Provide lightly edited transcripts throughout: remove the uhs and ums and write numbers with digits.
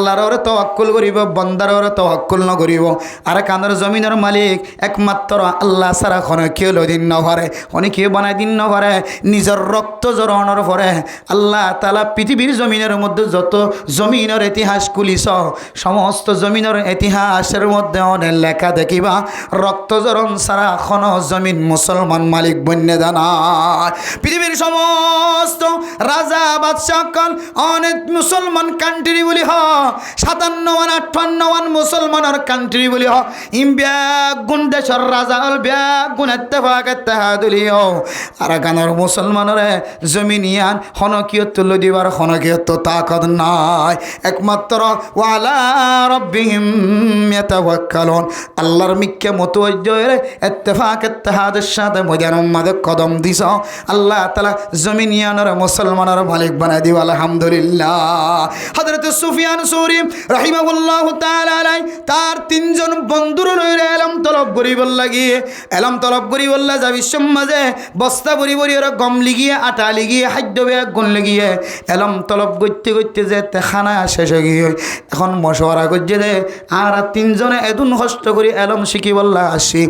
আল্লাহর তাওয়াক্কুল করিব, বন্দার তাওয়াক্কুল নকরিব। আর কানের জমিনের মালিক একমাত্র আল্লাহ ছাড়া কোনো কেউ দিন নভরে, অনেক কেউ বানাই দিন নভরে। নিজের রক্ত জড়ানোর পরে আল্লাহ তাআলা পৃথিবীর জমিনের মধ্যে যত জমিনের ইতিহাস খুলিছ, সমস্ত জমিনের ইতিহাসের মধ্যে অনেক লেখা দেখিবা রক্ত জরণ ছাড়া কোনো জমিন মুসলমান মালিক বন্য দানায়। পৃথিবীর সমস্ত রাজা বাদশাহগণ অনেক মুসলমান কান্ট্রি বলি হ, 57-58 মুসলমানের কান্ট্রি বলি হ। ব্যাগুন দেশের রাজা হল ব্যাগুন ইত্তেফাক ইত্তেহাদুলিও। আর গানের মুসলমানের জমিনিয়ান হনকিয়ত তুলে দিবার হনকিয়ত তাকত নাই। একমাত্র ওয়ালা রব্বিহিম ইয়াতাওয়াক্কালুন, আল্লাহর মিক্কে মুতওয়াজ্জিহ ইত্তেফাক ইত্তেহাদের সাথে ময়দানের মাঝে কদম দিছ, আল্লাহ তাআলা জমিনিয়ানের মুসলমানের মালিক বানাই দিব। আলহামদুলিল্লাহ। হযরত সুফিয়ান সৌরি রাহিমাহুল্লাহ তাআলা আলাইহি তার 3 জন বন্ধুর লইরে এলম তলব করিবার লাগিয়ে, এলম তলব করিবার লাগি যাবি সমাজে বস্তা ভরি ভরি ওরা গম লিগিয়ে, আটা লিগিয়ে, খাদ্য ব্যাগ গুণ লিগিয়ে এলম তলব করতে করতে যে খানা শেষ হয়ে গিয়ে এখন মশওয়ারা করছে দে আর 3 জনে এদুন কষ্ট করি এলম শিখি বললা আসি।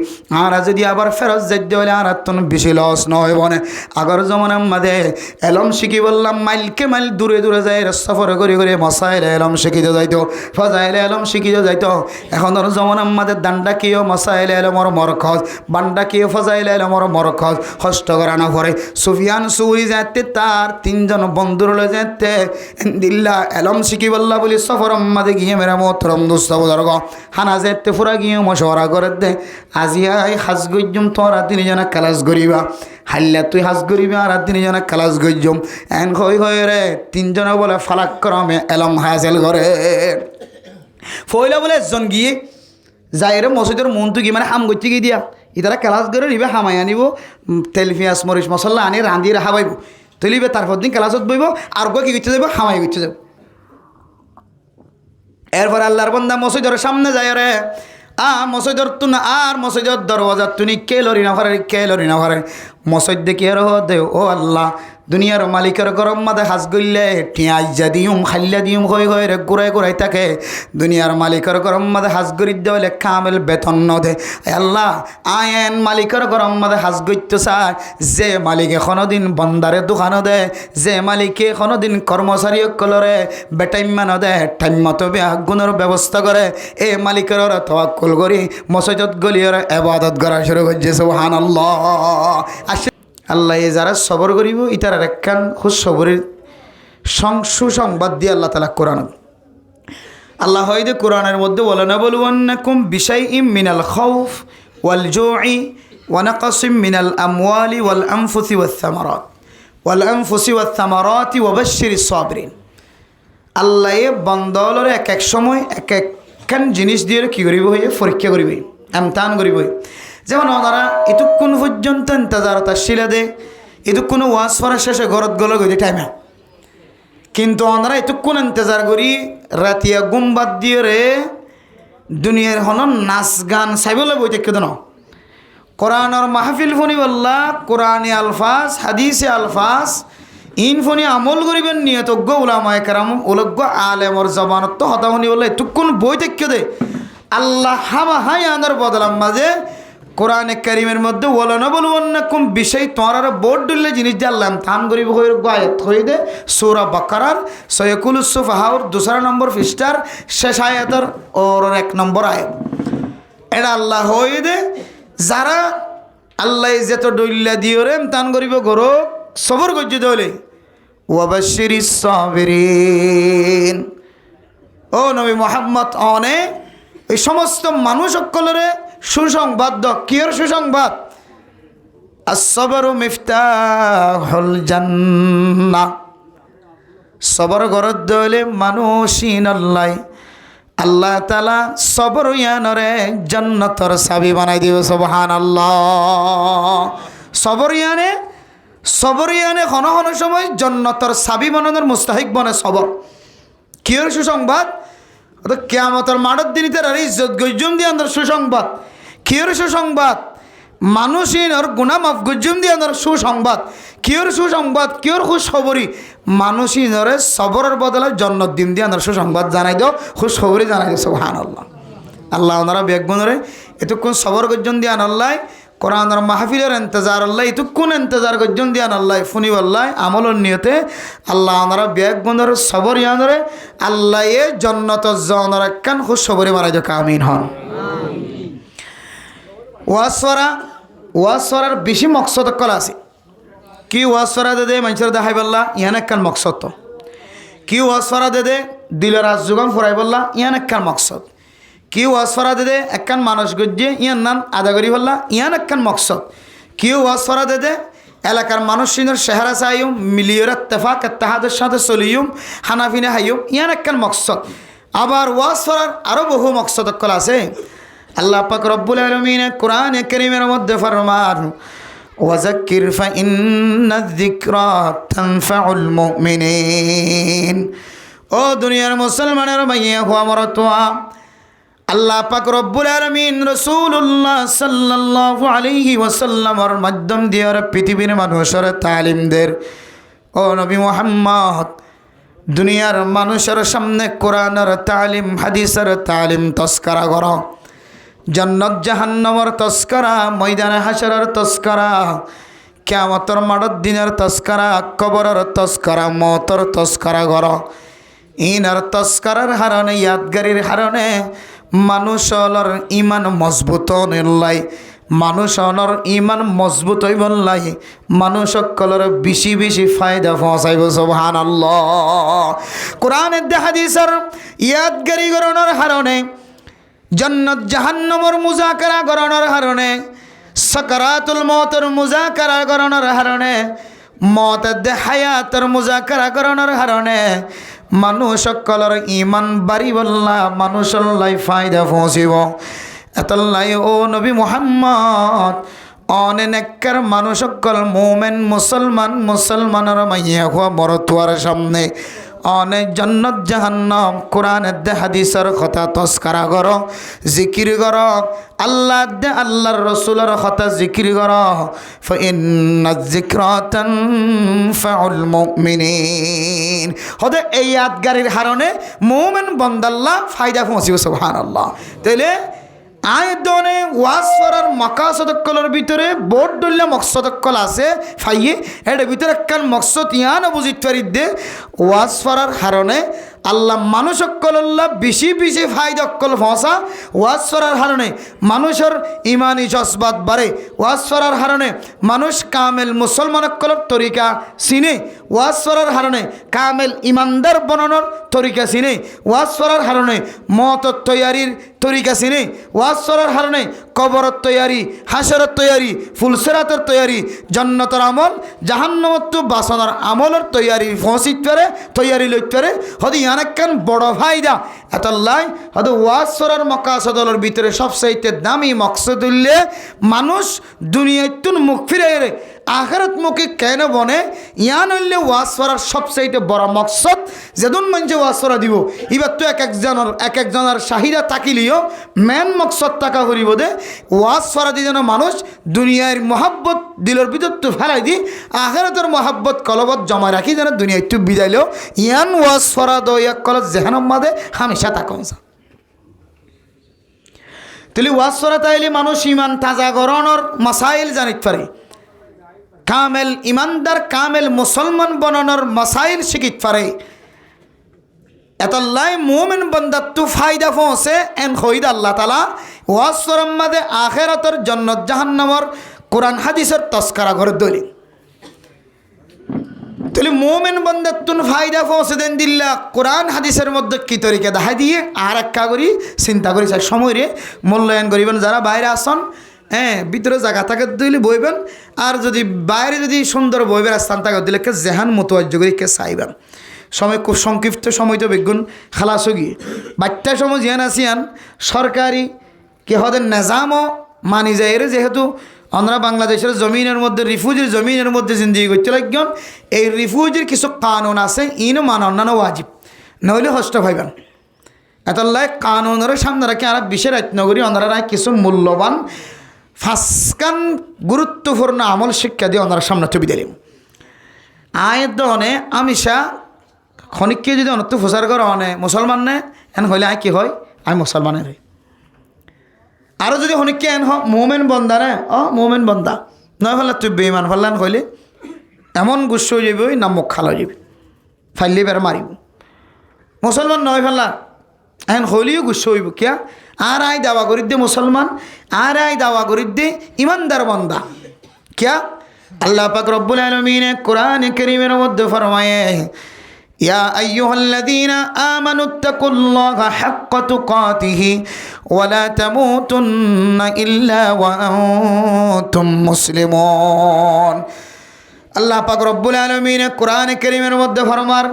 আর যদি আবার ফেরত যাইতে হলে আর তখন বেশি লস নয় বনে। আগর জমানার মাঝে এলম শিখি বললাম মাইলকে মাইল দূরে দূরে যায় সফর করে করে মশাইলে এলম শিখিতে যাইতো, ফজাইলে এলম শিখিতে যাইতো। এখন জমানার মাঝে দান্ডা কেউ মশাইলে এলমর মরখজ, বান্ডা কেউ ফজাইলে এলমর মরখজ কষ্ট করানো পরে সুফিয়ান সৌরি যাইতে তার 3 জন বন্ধুর লয়ে যাইতে দিল্লা এলম শিখি বললা বলি সফর মাঝে গিয়ে মেরা মোহতরম দোস্ত বুজুর্গ হানা যাইতে ফুরা গিয়ে মশওয়ারা করে দে আজি আই হাজ গজ্জুম তোরা 3 জনে ক্লাস করিবা, হাল্লা তুই হাজ করিবি আর 3 জনে ক্লাস গজ্জুম এন হই হই রে 3 জনে বলে ফালাক করমে এলম হাসিল করে। ফয়লা বলে একজন গিয়ে যাইরে মসজিদের মনটু কি মানে হাম করতে গিয়ে দিয়া ইতারা ক্লাস করে নিবে, হামাই আনিব তেল পিঁয়াজ মরিচ মশলা আনি রাঁধি হাবাইব, তুলিবে তারপর দিন ক্লাসত বইব আর গো কি করতে যাব হামাই করতে যাব। এরপর আল্লাহর বান্দা মসজিদের সামনে যায় রে মসজিদের তুন আর মসজিদের দরওয়াজা তুনি কে লরি না পারে, কে লরি না পারে মসজিদ দেখি আর দে ও আল্লাহ দুনিয়ার মালিকের গরম মাদে হাজ গইলে টিয়াজ যা দিউম খাল্লা দিউম হয়ে হয়ে রে ঘুরাই ঘুরাই থাকে দুনিয়ার মালিকের গরম মাদে হাজ গরি দেওয়ালে কামেল বেতন ন দে। আল্লাহ আয়েন মালিকের গরম মাদে হাজ গইতে চায় যে মালিকে কোনোদিন বন্দারে দোকানও দে, যে মালিকে কোনোদিন কর্মচারী কলরে বেটাইম্যানও দে টাইম মতো গুণের ব্যবস্থা করে এ মালিকের তাওয়াক্কুল করি মসজিদত গলিয়র ইবাদত করা শুরু করছে। সুবহানাল্লাহ। আল্লাহ এ যারা সবর করিব ইতার একখান খুব সবরের সুসংবাদ দিয়ে আল্লাহ তাআলা কোরআন আল্লাহ হয়তো কোরআনের মধ্যে বলে না বলুয়ান্নাকুম বিশাইইম মিনাল খাউফ ওয়াল জুই ওয়া নাকসিম মিনাল আমওয়ালি ওয়াল আনফুসি ওয়াস সামারাতি ওয়া বাশশিরিস সাবিরিন। আল্লাহ এ বান্দাওয়ালের এক এক সময় এক একখান জিনিস দিয়ে কী করিব হয়ে পরীক্ষা করিব, ইমতিহান করিব। যেমন ওনারা এতক্ষণ পর্যন্ত ইন্তজারত আসছিল দে, এতক্ষণ ওয়াজ পড়া শেষে ঘরত গেল গই টাইমে, কিন্তু ওনারা এতক্ষণ ইন্তজার করি রাতিয়া গুম বাদ দিয়ে রে দুনিয়ার হন নাচ গান চাইবলৈ বই থাকি ন কোরআনের মাহফিল ফনি বললা কোরআনে আলফাজ হাদিসে আলফাজ ইন ফনি আমল করিবেন নিয়তজ্ঞ উলামায়ে কেরাম উলজ্ঞ আলেমর জবানত তো হতা শুনি বললে এতক্ষণ বই থাকি দে আল্লাহ হামা হাই আনার বদলাম মাঝে কোরআনে কারিমের মধ্যে ওয়ালানা বলুয়ান্নাকুম বিষয় তোমার বোর্ড দিলে জিনিস দিয়ে আল্লাহ ইমতিহান করিব হয়ে আয়াত হয়ে দে সূরা বাকারার সয়াকুলুস সুফাহাউর 2 নম্বর পৃষ্ঠার শেষ আয়াতের ওর 1 নম্বর আয়াত। এটা আল্লাহ হয়ে দে যারা আল্লাহ যেত ডইল্লা দিয়ে রে ইমতিহান করিব গরো সবর গজ্জে দলে ওয়াবাশশিরিস সাবিরিন। ও নবী মুহাম্মদ অনে এই সমস্ত মানুষ সকলের সুসংবাদ দ কিয়র সুসংবাদ as-sabru মিফতাহুল জান্নাহ। সবর গরদ দলে মানুষিন আল্লাহ তাআলা সবর ইয়ানরে জান্নাতের চাবি বানাই দিব। সুবহানাল্লাহ। সবর ইয়ানে ঘন ঘন সময় জান্নাতের চাবি বানানোর মুস্তাহিক বনে সবর। কিয়র সুসংবাদ কিয়ামতের মাঠের দিন তার ইজ্জত গজ্জুম দিয়ে আন্দার সুসংবাদ। কিয়র সুসংবাদ মানুষিন আর গুনাহ মাফ গজ্জুম দিয়ে আন্দার সুসংবাদ। কিয়র সুসংবাদ কিয়র খুশখবরি মানুষই ধরে সবরের বদলে জন্নত দিন দিয়ে আমরা সুসংবাদ জানাই দাও খুশখবরি জানাই দাও সুবহানাল্লাহ আল্লাহ ওনারা বেগুনরে এতক্ষণ সবর গর্জন দিয়ে আনাল্লাহ কোরআনের মাহফিলের ইন্তজার আল্লাহ এতক্ষণ ইন্তজার গর্জন দিয়ে আনাল্লাহ ফুনি আল্লাহ আমলের নিয়তে আল্লাহ ওনারা বেগুনরে সবর ইয়ানরে আল্লাহ এ জন্নত জনর একখান খুশখবরি মারাই দাও আমিন হন ওয়াসরার বেশি মকসদ কল আছে কি ওয়াসরা দে মানুষের দেখাই বললা ইয়ান একখান মকসদ তো কি ওয়াসরা দে দিলের আজ যোগান ফুরাই বললা ইয়ান একখান মকসদ কি ওয়াসরা দে একখান মানুষ গজ্জে ইয়ান নান আদা করি বললা ইয়ান একখান মকসদ কি ওয়াসরা দে এলাকার মানুষের চেহারা চাইম মিলিয়র ইত্তেফাক ইত্তেহাদের সাথে চলিম হানাফিনে হাইম ইয়ান একখান মকসদ আবার ওয়াসরার আরও বহু মকসদ কল আছে আল্লাহ পাক রব্বুল আলামিন কোরআনে কারীমের মধ্যে ফরমান ওয়াযাক্কির ফাইন্নায যিকরা তানফাউল মুমিনিন ও দুনিয়ার মুসলমানের মাইয়া হওয়া মরতোয়া আল্লাহ পাক রব্বুল আলামিন রাসূলুল্লাহ সাল্লাল্লাহু আলাইহি ওয়াসাল্লামের মাধ্যম দিয়ে পৃথিবীর মানুষের তালিমদের ও নবী মুহাম্মদ দুনিয়ার মানুষের সামনে কোরআনের তালিম হাদিসের তালিম তস্করা করো জন্নত জাহান্নামের তস্করা ময়দানে হাশরের তস্করা কিয়ামতের মাঠের দিনের তস্করা কবরের তস্করা মওতের তস্করা করো ইনার তস্করার হারণে ইয়াদগারির হারণে মানুষের ইমান মজবুত নিল্লাই মানুষের ইমান মজবুত হইব লাই মানুষ সকলের বেশি বেশি ফায়দা পৌঁছাইব সুবহানাল্লাহ কোরআনের হাদিসের ইয়াদগারি করণের হারণে জন্নত জাহান্নামের মুজাকারা করণের হারণে সাকারাতুল মওতের মুজাকারা করণের হারণে মওতের হায়াতের মুজাকারা করণের হারণে মানুষ সকলের ইমান বাড়ি বললা মানুষের লাই ফায়দা পৌঁছিব এতলাই ও নবী মুহাম্মদ অনেককার মানুষ সকল মুমিন মুসলমানের মাইয়া হওয়া মরতুয়ার সামনে অনেক জন্নত জাহান্নাম কোরআনের দে হাদিসের কথা তস্করা করো জিকির করো আল্লাহ দে আল্লাহর রসুলের কথা জিকির করো ফাইন্নায যিকরা তানফাউল মুমিনিন হদে এই আদগারির হারণে মুমিন বান্দাল্লাহ ফায়দা পৌঁছিব সুবহানাল্লাহ তাইলে আয়দনে ওয়াজ করার মাকাসদকলের ভিতরে বোর্ড ডললে মকসদকল আছে ফাইয়ে এটার ভিতরে একখান মকসদ ইয়ান বুঝিত পারি দে ওয়াজ করার হারণে আল্লাহ মানুষকল্লাহ বেশি বেশি ফায়দকল ফসা ওয়াজ করার হারণে মানুষের ইমানি জজবাত বাড়ে ওয়াজ করার হারণে মানুষ কামেল মুসলমানকলের তরিকা চিনে ওয়াজ করার হারণে কামেল ইমানদার বনানোর তরিকা চিনে ওয়াজ করার হারণে মওতের তৈয়ারির তরিকা চিনে ওয়াজ করার হারণে কবরের তৈয়ারি হাসরের তৈয়ারি ফুলসেরাতের তৈয়ারি জান্নাতের আমল জাহান্নামত বাসনার আমলের তৈয়ারি ফসিত পারে তৈয়ারি লইতে পারে হদি অনেকখান বড় ফায়দা এতলাই হয়তো ওয়াজ করার মকাসদলের ভিতরে সবচাইতে দামি মকসদ উল্লে মানুষ দুনিয়াতুন মুখ ফিরে আখিরাত মুখে কেন বনে ইয়ান হইলে ওয়াজ করার সবচাইতে বড় মকসদ যেদিন মানুষে ওয়াজ করা দিব এবার তো এক একজনের চাহিদা থাকিলেও মেন মকসদ টাকা করিব দে ওয়াজ করা দিয়ে যেন মানুষ দুনিয়ার মহাব্বত দিলের ভিতর তো ফেলাই দি আখিরাতের মহাব্বত কলবত জমা রাখি যেন দুনিয়া একটু বিদাইলেও ইয়ান ওয়াজ করা দো এক কলজ জেহানম মাদে হামেশা তাকন তাহলে ওয়াজ করা তাইলে মানুষ ইমান তাজা গরণর মাসাইল জানিত পারে কামেল ইমানদার কামেল মুসলমান বনানোর মাসাইল শিখিত পারে এতলাই মুমিন বান্দার তো ফায়দা পৌঁছে এন খইদ আল্লাহ তাআলা ওয়াজ করার মাঝে আখিরাতের জান্নাত জাহান্নামের কোরআন হাদিসের তস্করা করে দলি তাহলে মুমিন বান্দার তো ফায়দা পৌঁছে দেন দিল্লা কোরআন হাদিসের মধ্যে কি তরিকা দেখা দিয়ে আর একটা করি চিন্তা করি সময় রে মূল্যায়ন করিবেন যারা বাইরে আসন হ্যাঁ ভিতরে জায়গা থাকে দিলে বইবেন আর যদি বাইরে যদি সুন্দর বইবেন স্থান থাকে দিলে কে জেহান মোতওয়াজ্জ করে কে চাইবেন সময় খুব সংক্ষিপ্ত সময় তো বেগুন খালাস গিয়ে বাচ্চা সময় জিয়ান আসিয়ান সরকারি কে হদের নিজামও মানি যায় এর যেহেতু আমরা বাংলাদেশের জমিনের মধ্যে রিফিউজির জমিনের মধ্যে জিন্দগি করতে লাগবেন এই রিফিউজির কিছু কানুন আছে ইনও মানানো ওয়াজিব নইলে হষ্ট ভাইবেন এতলাই কানুনের সামনে রাখি আর বিশেষ রাজনগরী ওনারা কিছু মূল্যবান ফাঁসকান গুরুত্বপূর্ণ আমল শিক্ষা দিয়ে ওনার সামনে ছবি দিলাম আয়ের দনে আমিষা খনিককে যদি অনত্য প্রচার করা অনে মুসলমান নে এন হইলে আয় কি হয় আমি মুসলমানের হই আরও যদি খনিককে এন মোমেন বন্দা রে মোমেন বন্দা নয় ফেললে তুই বেইমান ফেললেন হইলে এমন গুচ্ছ হয়ে যাবি না মুখ খাল হয়ে যাবি ফাইলে বেড়ে মারিব মুসলমান নয় ফেললা এখন হইলেও গুচ্ছ হইব কিয়া আর আই দাওয়া করি দে মুসলমান আর আই দাওয়া করি দে ইমানদার বন্দা কিয়া আল্লাহ পাক রব্বুল আলামিন কোরআন কারীমের মধ্যে ফরমায়ে ইয়া আইয়ুহাল্লাযীনা আমানুত্তাকুল্লাহা হাক্কা তুকাতিহি ওয়া লা তামুতুন্না ইল্লা ওয়া আনতুম মুসলিমুন আল্লাহ পাক রব্বুল আলামিন কোরআন কারীমের মধ্যে ফরমার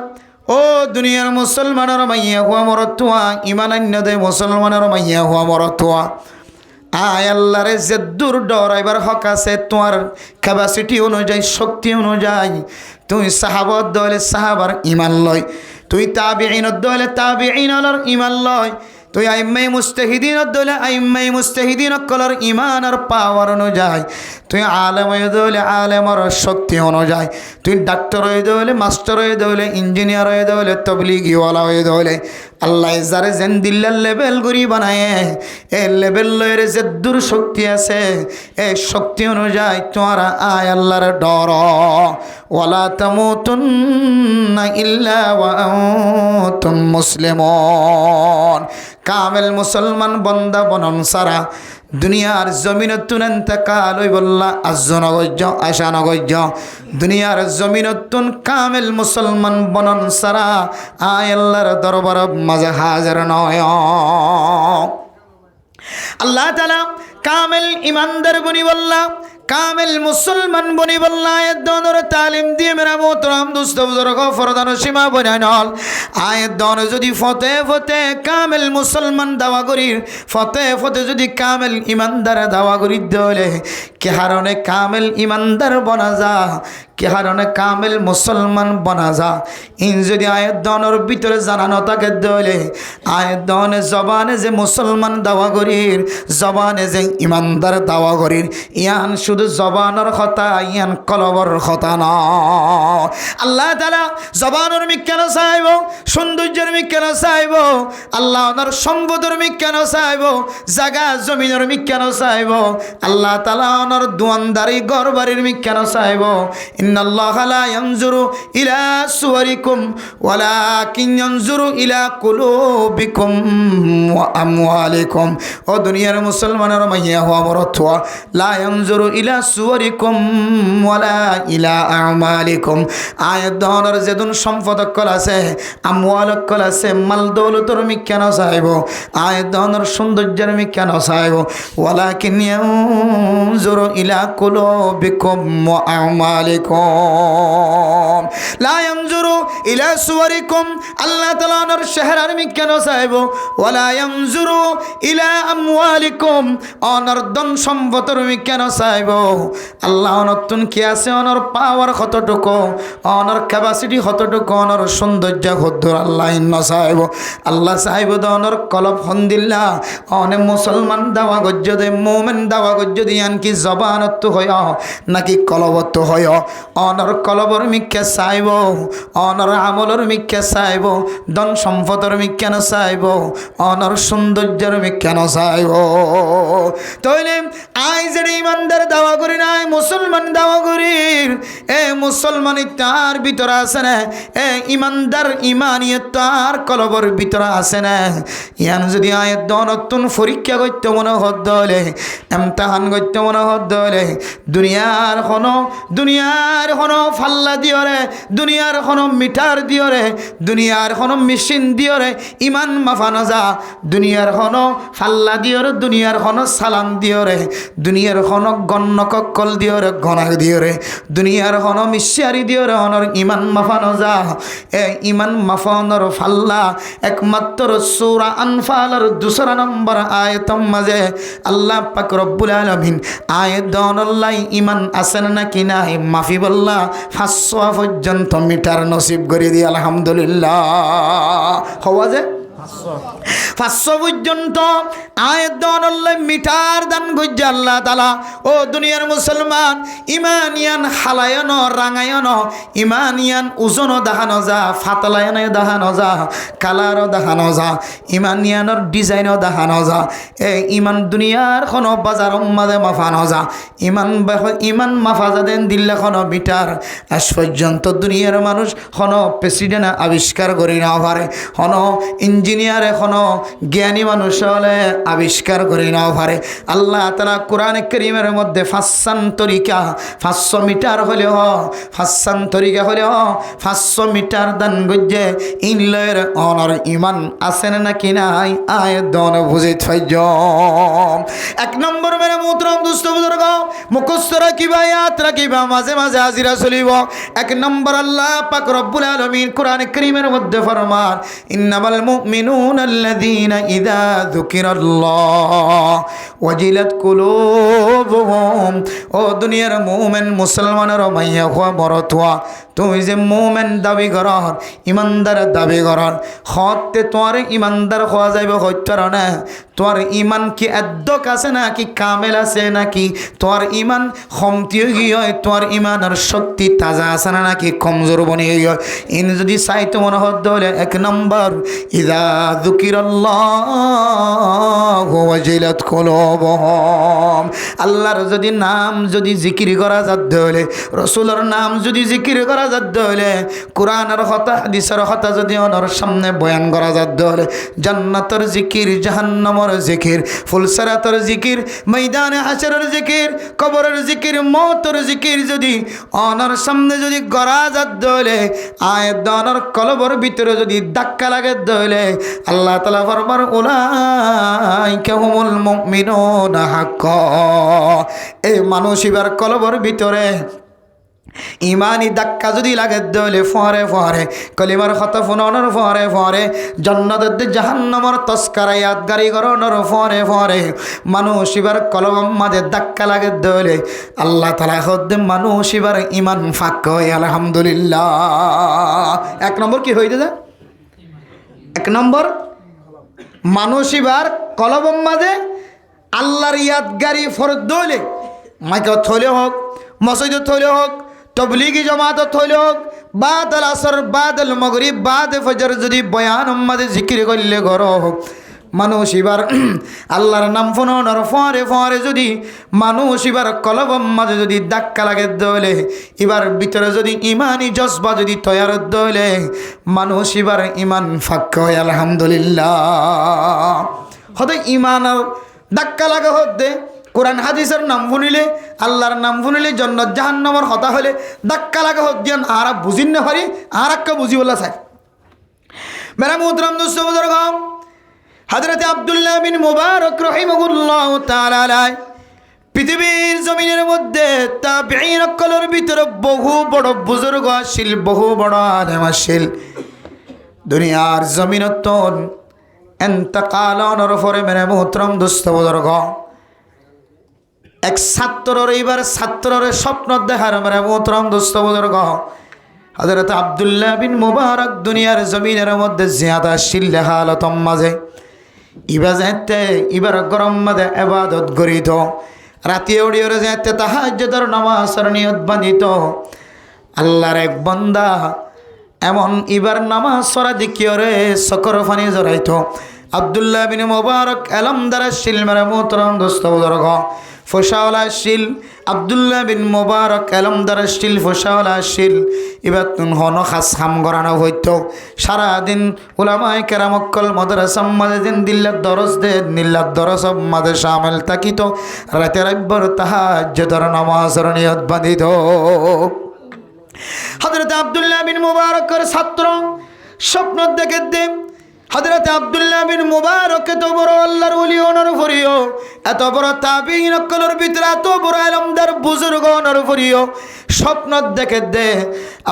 ও দুনিয়ার মুসলমানের মাইয়া হুয়া মরতুয়া ইমান আন্যদে মুসলমানের মাইয়া হুয়া মরতুয়া আয় আল্লাহরে যে দূর ডরাইবার হক আছে তোমার ক্যাপাসিটি অনুযায়ী শক্তি অনুযায়ী তুই সাহাবত দলে সাহাবার ইমান লয় তুই তাবিঈনত দলে তাবিঈনর ইমান লয় তুই আইম্মাই মুস্তাহিদিনত দলে আইম্মাই মুস্তাহিদিন কলর ইমান আর পাওয়ার অনুযায়ী তুই আলেম হয়ে দলে আলেমর শক্তি অনুযায়ী তুই ডাক্তার হয়ে দলে মাস্টার হয়ে দলে ইঞ্জিনিয়ার হয়ে দলে তবলিগিওয়ালা হয়ে দলে আল্লাহ যারে যেন দিল্লার লেভেল গুড়ি বানায় এ লেভেল লয়ের যে দূর শক্তি আছে এই শক্তি অনুযায়ী তোমার আয় আল্লাহর ডর ওয়ালা তামুতুন্না ইল্লা ওয়া আনতুম মুসলিমুন কামেল মুসলমান বন্দা বনন সারা দুনিয়ার জমিনতুন ইন্তেকাল হই বল্লা আজনগজ্য আশানগজ্য দুনিয়ার জমিনতুন কামেল মুসলমান বনন সারা আয় আল্লাহর দরবার মাঝে হাজির নয় আল্লাহ তাআলা কামেল ইমানদার বনি বল্লা কামেল মুসলমান বনি বল্লা আয়াত দনের তালিম দিয়ে মেরা মোহতরম দোস্ত বুজুর্গ ফরদান সীমা বনাইনল আয়াত দন যদি ফতে ফতে কামেল মুসলমান দাওয়া করি ফতে ফতে যদি কামেল ইমানদার দাওয়া করি দলে কে হারনে কামেল ইমানদার বনা যা কে হারনে কামেল মুসলমান বনা যা ইন যদি আয়াত দনের ভিতরে জানানো থাকে দলে আয়াত দনে জবানে যে মুসলমান দাওয়া করির জবানে যে ইমানদার দাওয়া করির ইয়ান শুধু জবানের কথা ইয়ান কলবর কথা না আল্লাহ তাআলা জবানের মিক কেন চাইব সৌন্দর্যের মিক কেন চাইব আল্লাহ ওনার সম্পদের মিক কেন চাইব জায়গা জমিনের মিক কেন চাইব আল্লাহ তাআলা ওনার দুয়ানদারি গরবারির মিক কেন চাইব ইন্নাল্লাহা লা ইয়ানজুরু ইলা সুওয়ারিকুম ওয়ালাকিন ইয়ানজুরু ইলা কুলুবিকুম ওয়া আমওয়ালিকুম ও দুনিয়ার মুসলমানের মাইয়া হওয়া মরতুয়া লা ইয়ানজুরু ইলা সুওয়ারিকুম ওয়ালা ইলা আমালিকুম আয়াত দনের যেদুন সম্পদ কল আছে আমওয়াল কল আছে মাল দৌলতর মি কেন চাইব আয়াত দনের সৌন্দর্যের মি কেন চাইব ওয়ালাকিন ইয়ানজুরু ইলা কুলুবিকুম ওয়া আমালিকুম লা ইয়ানজুরু ইলা সুওয়ারিকুম আল্লাহ তাআলা ওনার চেহারার মি কেন চাইব ওয়ালা ইয়ানজুরু ইলা আমওয়ালিকুম ওনার ধন সম্পদের মি কেন চাইব আল্লাহ নতুন কি আছে ওনার পাওয়ার কতটুকু ওনার ক্যাপাসিটি কতটুকু ওনার সৌন্দর্য কদ্দুর আল্লাহ ইন্না চাইব আল্লাহ চাইব ওনার কলব হন্দিল্লা অনে মুসলমান দাওয়া গজ্য দে মোমেন দাওয়া গজ্য দিয়ান কি জবানত হয় নাকি কলবত হয় ওনার কলবর মিকে চাইব ওনার আমলের মিকে চাইব ধন সম্পদের মিকে না চাইব ওনার সৌন্দর্যের মিকে না চাইব তাইলে আই যে ইমানদার দাওয়া করি নাই মুসলমান দাওয়া করি এ মুসলমানি তার ভিতরে আছে না এ ইমানদার ইমানিয়ত তার কলবর ভিতরে আছে না ইয়ান যদি আয়াত দনতুন পরীক্ষা করতে মনে হদ হলে ইমতিহান করতে মনে হদ হলে দুনিয়ার কোনো ফাল্লা দিয়রে দুনিয়ার কোনো মিটার দিয়রে দুনিয়ার কোনো মেশিন দিয়রে ইমান মাফানো যা দুনিয়ার কোনো ফাল্লা দিয়রে দুনিয়ার কোনো সালাম দিয়রে দুনিয়ার কোনো গণ্য কল দিয়রে গণা দিয়রে দুনিয়ার কোনো মিশারি দিয়রে অনর ইমান মাফানো যা এ ইমান মাফানোর ফাল্লা একমাত্র সূরা আনফালের 2 নম্বর আয়াতের মাঝে আল্লাহ পাক রব্বুল আলামিন আয়াত দনল্লাই ইমান আছেন নাকি নাই মাফি বল্লা 500 পর্যন্ত মিটার নসিব করে দি আলহামদুলিল্লাহ হওয়া যে 500 পর্যন্ত আয়াত দান আল্লাহ মিটার দান গজ্জা আল্লাহ তাআলা ও দুনিয়ার মুসলমান ইমানিয়ান হালায়ন রাঙায়ন ইমানিয়ান ওজন দেখানো যা ফাতলায়ন দেখানো যা কালার দেখানো যা ইমানিয়ানের ডিজাইন দেখানো যা এই ইমান দুনিয়ার কোনো বাজার মাঝে মাফানো যা ইমান মাফাজা দেন দিল্লা কোনো মিটার আজ পর্যন্ত দুনিয়ার মানুষ কোনো প্রেসিডেন্ট আবিষ্কার করি না পারে কোনো ইঞ্জিনিয়ার কোনো জ্ঞানী মানুষ হলে আবিষ্কার করি না পারে আল্লাহ তাআলা কোরআনে কারীমের মধ্যে ফাসান তরিকা 500 মিটার হলেও ফাসান তরিকা হলেও 500 মিটার দান গজ্জে ইনলের অনর ইমান আছে নাকি নাই আয় দন বুঝে থাইজ 1 নম্বর মেরে মুহতরম দোস্ত বুজুর্গ মুখস্থ রাখিবা ইয়াদ রাখিবা মাঝে মাঝে হাজিরা চলিব 1 নম্বর আল্লাহ পাক রব্বুল আলামিন কোরআনে কারীমের মধ্যে ফরমান ইন্নামাল মুমিনুনা আল্লাযীনা ইযা যুকিরাল্লাহ ওয়াজিলাত কুলুবুহুম ও দুনিয়ার মুমিন মুসলমানের মাইয়া হওয়া বড়তোয়া তুমি যে মুমিন দাবি কর ইমানদার দাবি কর হতে তোমার ইমানদার হওয়া যাইব হইতার না তোমার ইমান কি এদ্দক আছে না কি কামেল আছে নাকি তোমার ইমান কমতি গিয়ে তোমার ইমানের শক্তি তাজা আছে না নাকি কমজোর বনে গিয়ে ইন যদি চাইতো মনে হতে হলে 1 নম্বর ইযা যুকিরাল্লাহু ওয়াজিলাত কুলুবুহুম আল্লাহর যদি নাম যদি জিকির করা যাত হলে রাসূলের নাম যদি জিকির করা যাত হলে কোরআনের কথা হাদিসের কথা যদি ওনার সামনে বয়ান করা যাত হলে জান্নাতের জিকির জাহান্নামের জিকির ফুলসরাতের জিকির ময়দানে হাশরের জিকির কবরের জিকির মওতের জিকির যদি ওনার সামনে যদি গড়া যাত হলে আয়াত দানের কলবর ভিতরে যদি ধাক্কা লাগে দলে আল্লাহ তাআলা ফরমান উলাইকা হুমুল মুমিনুনা হাক্কা এই মানুষিবার কলবর ভিতরে ইমানি ধাক্কা যদি লাগে দলে ফরে ফরে কলিমার কথা ফোনানোর ফরে ফরে জান্নাতের জাহান্নামের তস্কারা ইয়াদগারি করানোর ফরে ফরে মানুষিবার কলম মাঝে ধাক্কা লাগে দলে আল্লাহ তাআলা হদ্দে মানুষিবার ইমান ফাঁক হয় আলহামদুলিল্লাহ 1 নম্বর কি হইতে যায় 1 নম্বর মানুষিবার কলম মাঝে আল্লাহর ইয়াদগারি ফরজ দলে মাইক থলে হোক মসজিদ থলে হোক তবলিগি জামাত থলে হোক বাদ আল আসর বাদ আল মাগরিব বাদ ফজর যদি বয়ান উম্মাদে জিকির করলে ঘর হোক মানুষ এবার আল্লাহর নাম ফোনানোর ফরে ফরে যদি মানুষ এবার কলব মাঝে যদি ধাক্কা লাগে দলে এবার ভিতরে যদি ইমানি জজবা যদি তৈয়ার দলে মানুষ এবার ইমান ফাঁক হয় আলহামদুলিল্লাহ হতে ইমানের ধাক্কা লাগা হতে কোরআন হাদিসের নাম শুনিলে আল্লাহর নাম শুনিলে জান্নাত জাহান্নামের হতা হলে ধাক্কা লাগা হত দিয়ান আর বুঝিন না পারি আর একটা বুঝিবলা চাই মেরা মুহতরম দোস্ত বুজুর্গ হযরত আব্দুল্লাহ বিন মুবারক রাহিমাহুল্লাহ তাআলা আলাই পৃথিবীর জমিনের মধ্যে তাবিঈন কলর ভিতরে বহু বড় বুজুর্গ আসিল বহু বড় আলেম আসিল দুনিয়ার জমিনত ইন্তেকালর পরে মেরা মুহতরম দোস্ত বুজুর্গ এক ছাত্রর এইবার ছাত্রর স্বপ্ন দেখার মেরা মুহতরম দোস্ত বুজুর্গ হযরত আব্দুল্লাহ বিন মুবারক দুনিয়ার জমিনের মধ্যে জিয়াদা শিল হালতম মাঝে ইবা যাইতে ইবার গরম মাঝে ইবাদত করিত রাতে ওড়িয়ে যাইতে তাহাজ্জুদের নামাজের নিয়ত বাঁধিত আল্লাহর এক বান্দা এমন ইবার নামাজ পড়া দেখিও রে চকর পানি জড়াইত আব্দুল্লাহ বিন মুবারক এলম দ্বারা শিল মেরা মুহতরম দোস্ত বুজুর্গ ফসাওয়ালা শিল আব্দুল্লাহ বিন মুবারক এলম দ্বারা শিল ফসাওয়ালা শিল এবার তুন হন খাস খাম করানো হইত সারাদিন উলামায়ে কেরামক্কল মাদ্রাসাম মাঝে দিন দিল্লার দরস দে নীল্লার দরস মাঝে শামিল থাকিত রাতে রাব্বর তাহাজ্জুদের নামাজের নিয়ত বাঁধিত হযরত আব্দুল্লাহ বিন মুবারকের ছাত্র স্বপ্ন দেখে দে হযরত আব্দুল্লাহ বিন মুবারক তো বড় আল্লাহর ওলি ওনার ফরিও এত বড় তাবিঈন কলর ভিতরে এত বড় ইলমদার বুজুর্গ নর করিও স্বপ্ন দেখে দে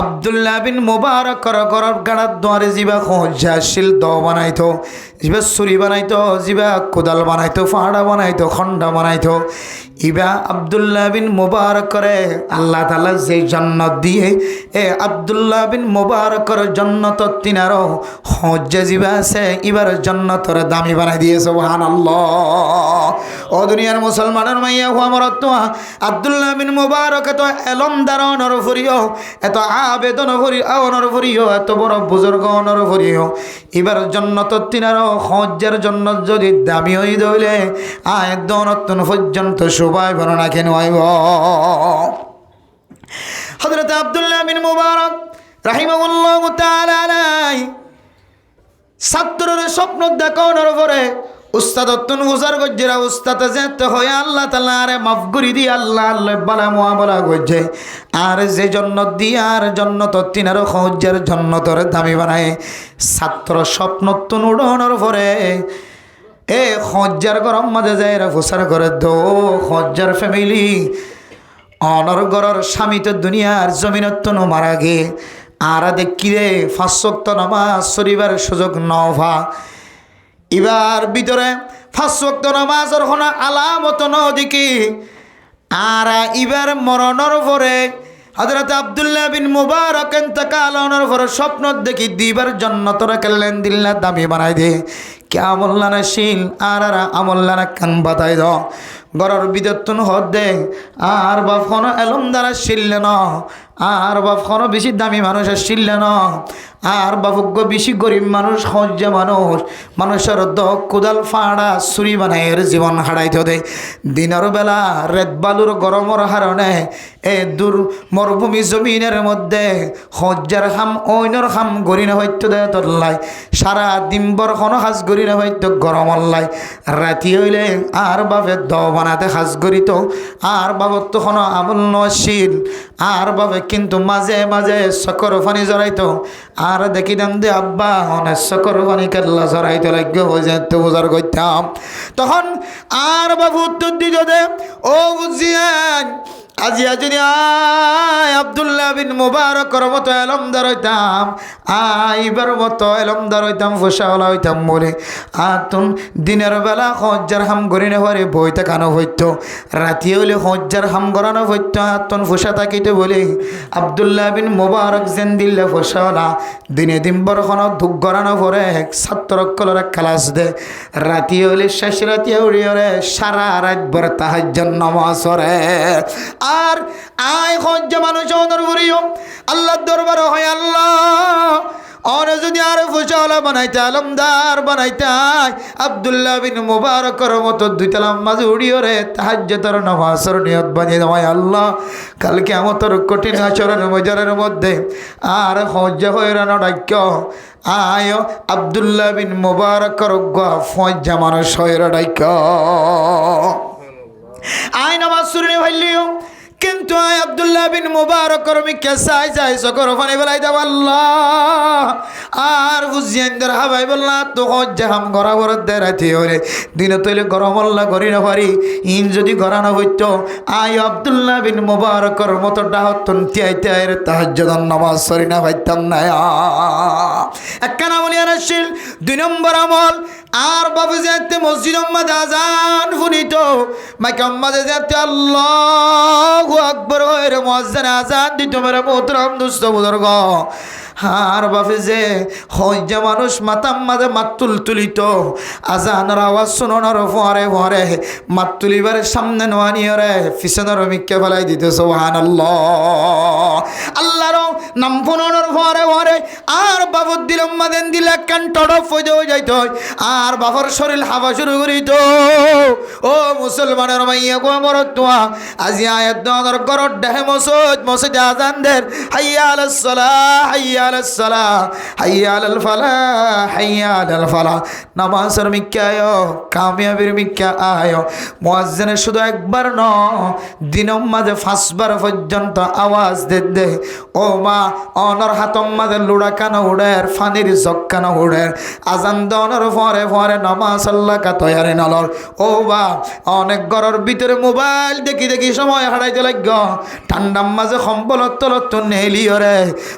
আব্দুল্লাহ বিন মুবারক করব গাড়ার দোয়ারে জিবা খোঁজাশীল দ বানাইতো জিবা ছুরি বানাইতো জিবা কোদাল বানাইতো ফাড়া বানাইতো খন্ডা বানাইতো ইবা আব্দুল্লাহ বিন মুবারক করে আল্লাহ তাআলা যে জান্নাত দিয়ে আব্দুল্লাহ বিন মুবারকর জান্নাত তিনারো খোঁজা জিবা আছে এবার জান্নাতর দামি বানাই দিয়ে সুবহানাল্লাহ ও দুনিয়ার মুসলমানের মাইয়া হুয়া মরতুয়া আব্দুল্লাহ বিন মুবারক তো এলমদার নরফরিও এত আবেদন করি নরফরিও এত বড় বুজুর্গ নরফরিও এবার জান্নাত তিনারো খোঁজার জন্য যদি দামি হই দইলে আয় দনতন পর্যন্ত সবাই বর্ণনা কেন আইব হযরত আব্দুল্লাহ বিন মুবারক রাহিমাহুল্লাহু তাআলা আলাই ছাত্রের স্বপ্ন দেখানোর পরে উস্তাদ অত্যন গুজার গজ্জেরা উস্তাদ যেতে হয় আল্লাহ তাআলা আরে মাফ করি দি আল্লাহ আল্লাহ বালা মুআমালা গজ্জে আর যে জন্নত দি আর জন্নত তিনারো খোঁজার জন্নতর দামি বানায় ছাত্র স্বপ্ন তন উড়ানোর পরে খজ্জার গরম মাঝে যায় ফুসার করে দো খজ্জার ফ্যামিলি অনর গরর স্বামী তো দুনিয়ার জমিনত মারা গে আর দেখি রে 5 ওয়াক্ত নামাজ শরীবার সুযোগ নভা এবার ভিতরে 5 ওয়াক্ত নামাজের কোনো আলামত নদিকে আর এবার মরণর পরে হযরত আব্দুল্লাহ বিন মুবারক ইন্তেকালর পরে স্বপ্ন দেখি দিবার জান্নাতর কেলেন দিল্লা দামি বানাই দে কে আমল্লানা শিল আর আমল্লানা কান বাতাই দ গরর বিদত্তন হদ দে আর বাপ কোনো এলম দ্বারা শিললে ন আর বাপ কোনো বেশি দামি মানুষ শিললে ন আর বাপজ্ঞ বেশি গরিব মানুষ খজ্জা মানুষের দ কোদাল ফাড়া ছুরি বানাইয়ের জীবন হারাইতে দে দিনের বেলা রেত বালুর গরমর হারণে দূর মরুভূমি জমিনের মধ্যে খজ্জার খাম ঐনর খাম গরি না হইতো দে তল্লাই সারা দিনবর কোনো সাজ গরি না হইতো গরম অল্লাই রাতি হইলে আর বাপে দ বানাতে সাজ গরিত আর বাবত তো কোনো আমল নশীল আর বাপে কিন্তু মাঝে মাঝে চকর পানি জড়াইতো আর দেখি দাম দে আব্বা অনেক চকর পানি কেল্লা জড়াইতে লাগবে হয়ে যেত বোঝার করতাম তখন আর বাবু উত্তর দিত দে ও বুঝিয়ান আজিয়া যদি আব্দুল্লাহ বিন মুবারকর মতো এলমদার হইতাম আইবার মতো এলমদার হইতাম ফোসাওয়ালা হইতাম বলে তুন দিনের বেলা খজ্জার হাম গড়িনে হরে বইতে কানো হইত রাতি হইলে খজ্জার হাম গড়ানো হইত তুন ফোসা থাকিতে বলে আব্দুল্লাহ বিন মুবারক যেন দিল্লে ফোসাওয়ালা দিনে দিনবর খনত ধুক গড়ানো পরে ছাত্র কলরে ক্লাস দে রাতি হইলে শেষ রাতি উড়িয়রে সারা রাত ভর তাহাজ্জুদ নামাজ পড়ে আর আয় খজ্জা মানুষ অনর করিও আল্লাহর দরবার হয় আল্লাহ और যদি আর ফুসাওয়ালা বানাইতে আলমদার বানাইতে আব্দুল্লাহ বিন মুবারকর মতো দুইতলা মাঝে উড়িও রে তাহাজ্জুদের নামাজের নিয়ত বানিয়ে দেওয়ায় আল্লাহ কাল কিয়ামতের কঠিন আচরণ মজারের মধ্যে আর হজ্জা হইরান ডাক্য আয় আব্দুল্লাহ বিন মুবারকর ফজ্জা মানুষ হইরা ডাক্য আয় নামাজ শুনে ভাইলিও কিন্তু আয় আব্দুল্লাহ বিন মুবারকর মিকে চাই যাই চকর পানি বেলাই যাব আল্লাহ আর বুঝিয়েন্দ্র হাবাই বললা তো হজ্জা হাম গড়া ভরত দে রাতি হরে দিনে তৈলে গরম আল্লাহ করি না পারি ইন যদি গড়ানো হইত আয় আব্দুল্লাহ বিন মুবারকর মতো ডাহতন তিয়াই তিয়াই তাহাজ্জুদের নামাজ সরি না পাইতাম না একখানা বলি আর আসিল 2 নম্বর আমল আর বাবু যেতে মসজিদ মাঝে আজান শুনিত মাইকাম মাঝে যেতে আল্লাহু আকবার হইরে মুয়াজ্জিন আজান দিত মেরে মোহতরম দোস্ত বুজুর্গ আর বাপে যে হজ্জা মানুষ মাতাম মাঝে মাতুল তুলিত আজানের আওয়াজ শোনানোর পরে পরে মাত তুলিবার সামনে নোয়ানিয়ে রে পিছনের মিক্কে ফেলাই দিত সুবহানাল্লাহ আল্লাহর নাম ফোনানোর পরে পরে আর বাবুর দিলম মাদেন দিলে কান টডফ হয়ে যাইত আর বাবার শরীর হাওয়া শুরু করিত ও মুসলমানের মাইয়া গো আমার তোয়া আজি আয়াত দর গরর দেহে মসজিদ আজান দের হাইয়া আলাস সালাহ হাইয়া আলাস সালাহ, হাইয়া আলাল ফালাহ, হাইয়া আলাল ফালাহ। নামাজের মিক্কা আয়, কামিয়াবির মিক্কা আয়। মুয়াজ্জিনের শুধু একবার ন, দিনের মাঝে 5 বার পর্যন্ত আওয়াজ দে। ও মা, অনর হাতম মাঝে লুড়া কানা উড়ের, ফানির জক্কানা উড়ের। আজান দনের পরে পরে নামাজ আল্লাহ কা তৈয়ারি নলর। ও বা, অনেক ঘরের ভিতরে মোবাইল দেখি দেখি সময় হারাইতে লাগ। ঠান্ডার মাঝে সম্বলত তলত নেলিয়রে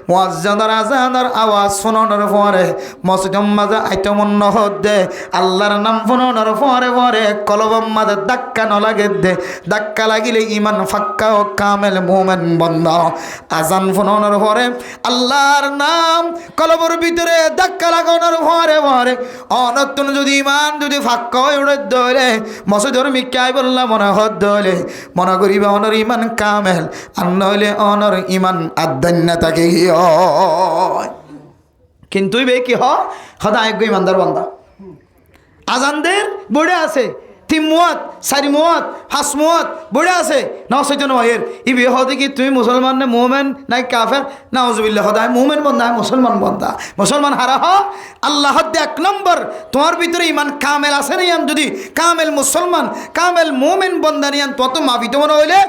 মুয়াজ্জিনের আজানের আওয়াজ শোনানোর পরে মসজিদের মাঝে আইতে মন নহদ দে। আল্লাহর নাম শোনানোর পরে পরে কলবের মাঝে ধাক্কা ন লাগে দে। ধাক্কা লাগিলে ইমান ফাক্কা ও কামেল মুমিন বান্দা। আজান শোনানোর পরে আল্লাহর নাম কলবের ভিতরে ধাক্কা লাগানোর পরে পরে অনতুন যদি ইমান যদি ফাক্কা হয়ে উড়ে দলে মসজিদের মিক্কাই বললাম মনে হদ দলে মনে করিবা অনর ইমান কামেল, আর নইলে অনর ইমান আদান্না তাকে কিন্তু কি সদায় ইমানদার বান্দা। আজানদের বড়ে আছে 3 মুয়াত 4 মুয়াত 5 মুয়াত বড়ে আছে না সৈতন ভাইয়ের ই বিয়ে হতে কি তুমি মুসলমান নে মুমিন নাই কাফের? নাউজুবিল্লাহ, সদায় মুমিন বান্দা মুসলমান বান্দা। মুসলমান হারা হ আল্লাহ 1 নম্বর তোমার ভিতরে ইমান কামেল আছে না? ইয়ান যদি কামেল মুসলমান কামেল মুমিন বান্দা নিয়ান তত মাফি তো মনে হইলে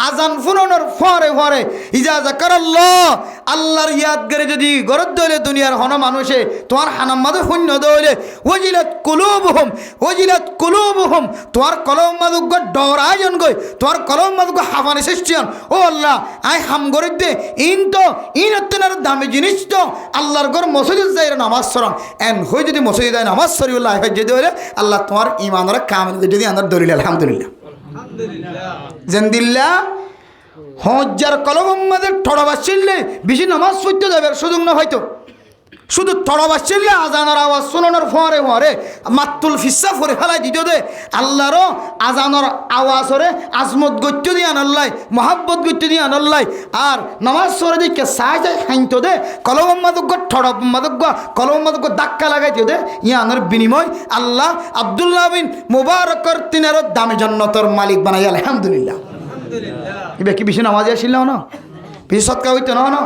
আজান ফুরানোর পরে পরে ইজা যাকারাল্লাহ আল্লাহর ইয়াদ করে যদি গরদ দইলে দুনিয়ার হন মানুষে তোমার হানাম মাদে শূন্য দইলে ওয়াজিলাত কুলুবুহুম তোমার কলম মাদুগ ডরাই জন গই তোমার কলম মাদুগ হাফানি সৃষ্টিয়ান। ও আল্লাহ আই হাম গরিব দে ইন অত্যনার দামি জিনিস তো আল্লাহর ঘর মসজিদ যাই নামাজ সরম এন হই যদি মসজিদ যায় নামাজ সরি আল্লাহ যদি হইলে আল্লাহ তোমার ইমানের কামেল যদি আন্দার দলিল আলহামদুলিল্লাহ জেন্দিল্লাহ হজ্জার কলম মাদের ঠড়াবাস ছিললে বেশি নামাজ পড়তে যাবে সুযোগ না হয়তো শুধু তড়াবাস ছিললে আজানের আওয়াজ শোনানোর পরে পরে মাতুল ফিসা ফরে ফেলাই দিত দে আল্লাহরও আজানোর আওয়াজ হরে আজমত গত্য দিয়ে আনল্লাই মহাব্বত গত্য দিয়ে আনল্লাই আর নামাজ সরে দিকে চাই যায় হাইতো দে কলম মাদুগ্য ঠড়ব মাদুগ্য কলম মাদুগ্য ধাক্কা লাগাইতে দে ইয়ানোর বিনিময় আল্লাহ আব্দুল্লাহ বিন মুবারকর তিনারও দামি জান্নাতের মালিক বানাই আলহামদুলিল্লাহ। এবার কি বেশি নামাজ আসিল না বেশি সৎকা হইতো না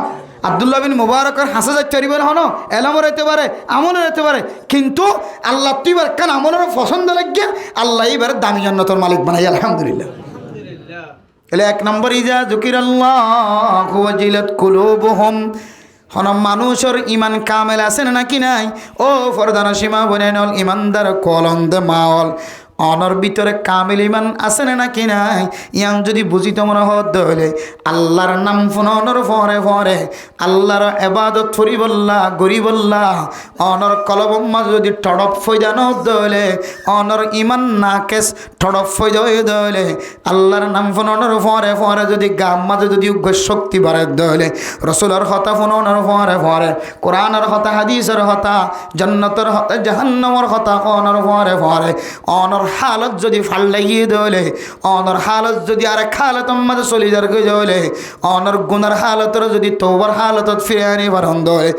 আব্দুল্লাহ বিন মুবারকের হাসা যাচ্ছে চরিবার হন এলামও হইতে পারে আমলও হইতে পারে কিন্তু আল্লাহ তুইবার কেন আমলের পছন্দ লাগিয়ে আল্লাহ এবার দামি জান্নাতের মালিক বানাই আলহামদুলিল্লাহ। এলে 1 নম্বর ইজা যুকিরাল্লাহু ওয়াজিলাত কুলুবুহুম হন মানুষের ইমান কামেল আছে নাকি নাই? ও ফরদানা সীমা বনেনল ইমানদার কলন্দ মাওল অনর ভিতরে কামিল ইমান আছে নাকি নাই? ইয়ান যদি বুঝিত মনে হলে আল্লাহর নাম ফোনর ফরে ফরে আল্লাহর এবাদত ফরি বললা গরি বললা অনর কলবম্মা যদি টড়প ফৈদানো দলে অনর ইমান না কেস টড়প ফৈদয় দলে আল্লাহর নাম ফোনর ফরে ফরে যদি গাম্মাজে যদি উগ্র শক্তি বাড়ে দলে রসুলের হতা ফোনর ফরে ফরে কোরআনের হতা হাদিসের হতা জান্নাতের হতা জাহান্নামের হতা অনর ফরে ফরে অনর হালত যদি ফাল লাগিয়ে দলে অনর হালত যদি আর হালত আমাদের চলি যার দলে অনর গুনার হালতের যদি তোবার হালতত ফিরে আনিবার দলে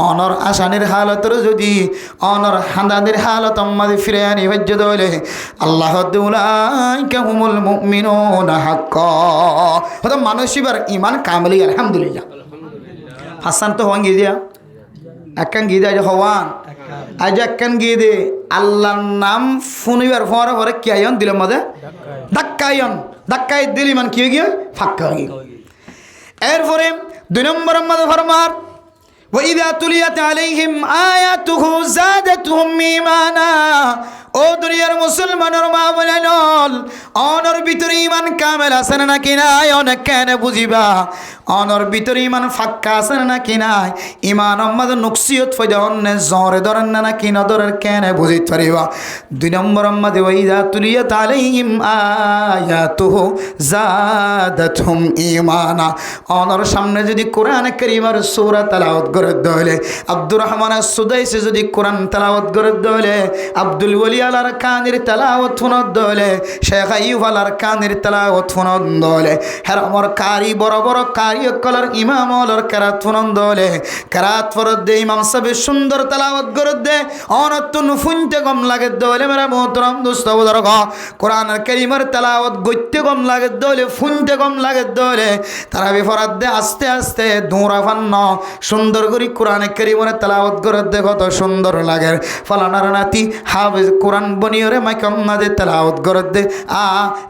অনর আসানির হালতের যদি অনর হান্দাদের হালত আমাদের ফিরে আনিবার দলে আল্লাহ উলাইকা হুমুল মুমিনুনা হাক্কা হতো মানুষিবার ইমান কামলি আলহামদুলিল্লাহ। হাসান তো হওয়ান গিয়ে দিয়া একখান গিয়ে দেয় হওয়ান আজ একখান গিয়ে দে আল্লাহর নাম শুনিবার পরে পরে কি আয়ন দিল মধ্যে ধাক্কাই দিল ইমান কি হয়ে গিয়ে ফাক্কা হয়ে গিয়ে। এরপরে 2 নম্বর মধ্যে ফরমার ওয়াইদা তুলিয়াত আলাইহিম আয়াতুহু যাদাতুহুম ঈমানা। ও দুনিয়ার মুসলমানের মা বলেন অনর ভিতরে ইমান কামেল আছে নাকি নাই? অনেক কেন বুঝিবা অনর ভিতরে ইমান ফাক্কা আছে নাকি নাই? ইমান আমাদের নুকসিয়ত ফয়দা অন্য জরে ধরেন না নাকি না ধরেন কেন বুঝিতে পারিবা। 2 নম্বর আমাদের ওয়াইদা তুলিয়াত আলাইহিম আয়াতুহু যাদাতুহুম ঈমানা। অনর সামনে যদি কোরআন কারীমের সূরা তেলাওয়াত করে দলে আব্দুর রহমান সুদাইসি যদি কোরআন তেলাওয়াত করে দলে আব্দুল ওয়ালি আলার কানের তেলাওয়াত ফোনত দলে শেখ আইয়ুব আলার কানের তেলাওয়াত ফোনত দলে হের আমার কারি বড় বড় কারি কলার ইমাম আলার কেরাত ফোনত দলে কেরাত ফরত দে ইমাম সাহেব সুন্দর তেলাওয়াত করে দে অনতুন ফুনতে কম লাগে দলে মেরা মোহতরম দোস্ত বুজুর্গ কোরআনের কারীমের তেলাওয়াত গইতে কম লাগে দলে ফুনতে কম লাগে দলে তারাবি ফরাত দে আস্তে আস্তে দৌড়া ফান্ন সুন্দর করে কোরআনের কারীমের তেলাওয়াত করে দে কত সুন্দর লাগে ফালানার নাতি হাফেজ কোরআন বনিয়রে মাইকাম না দে তেলাওয়াত করে দে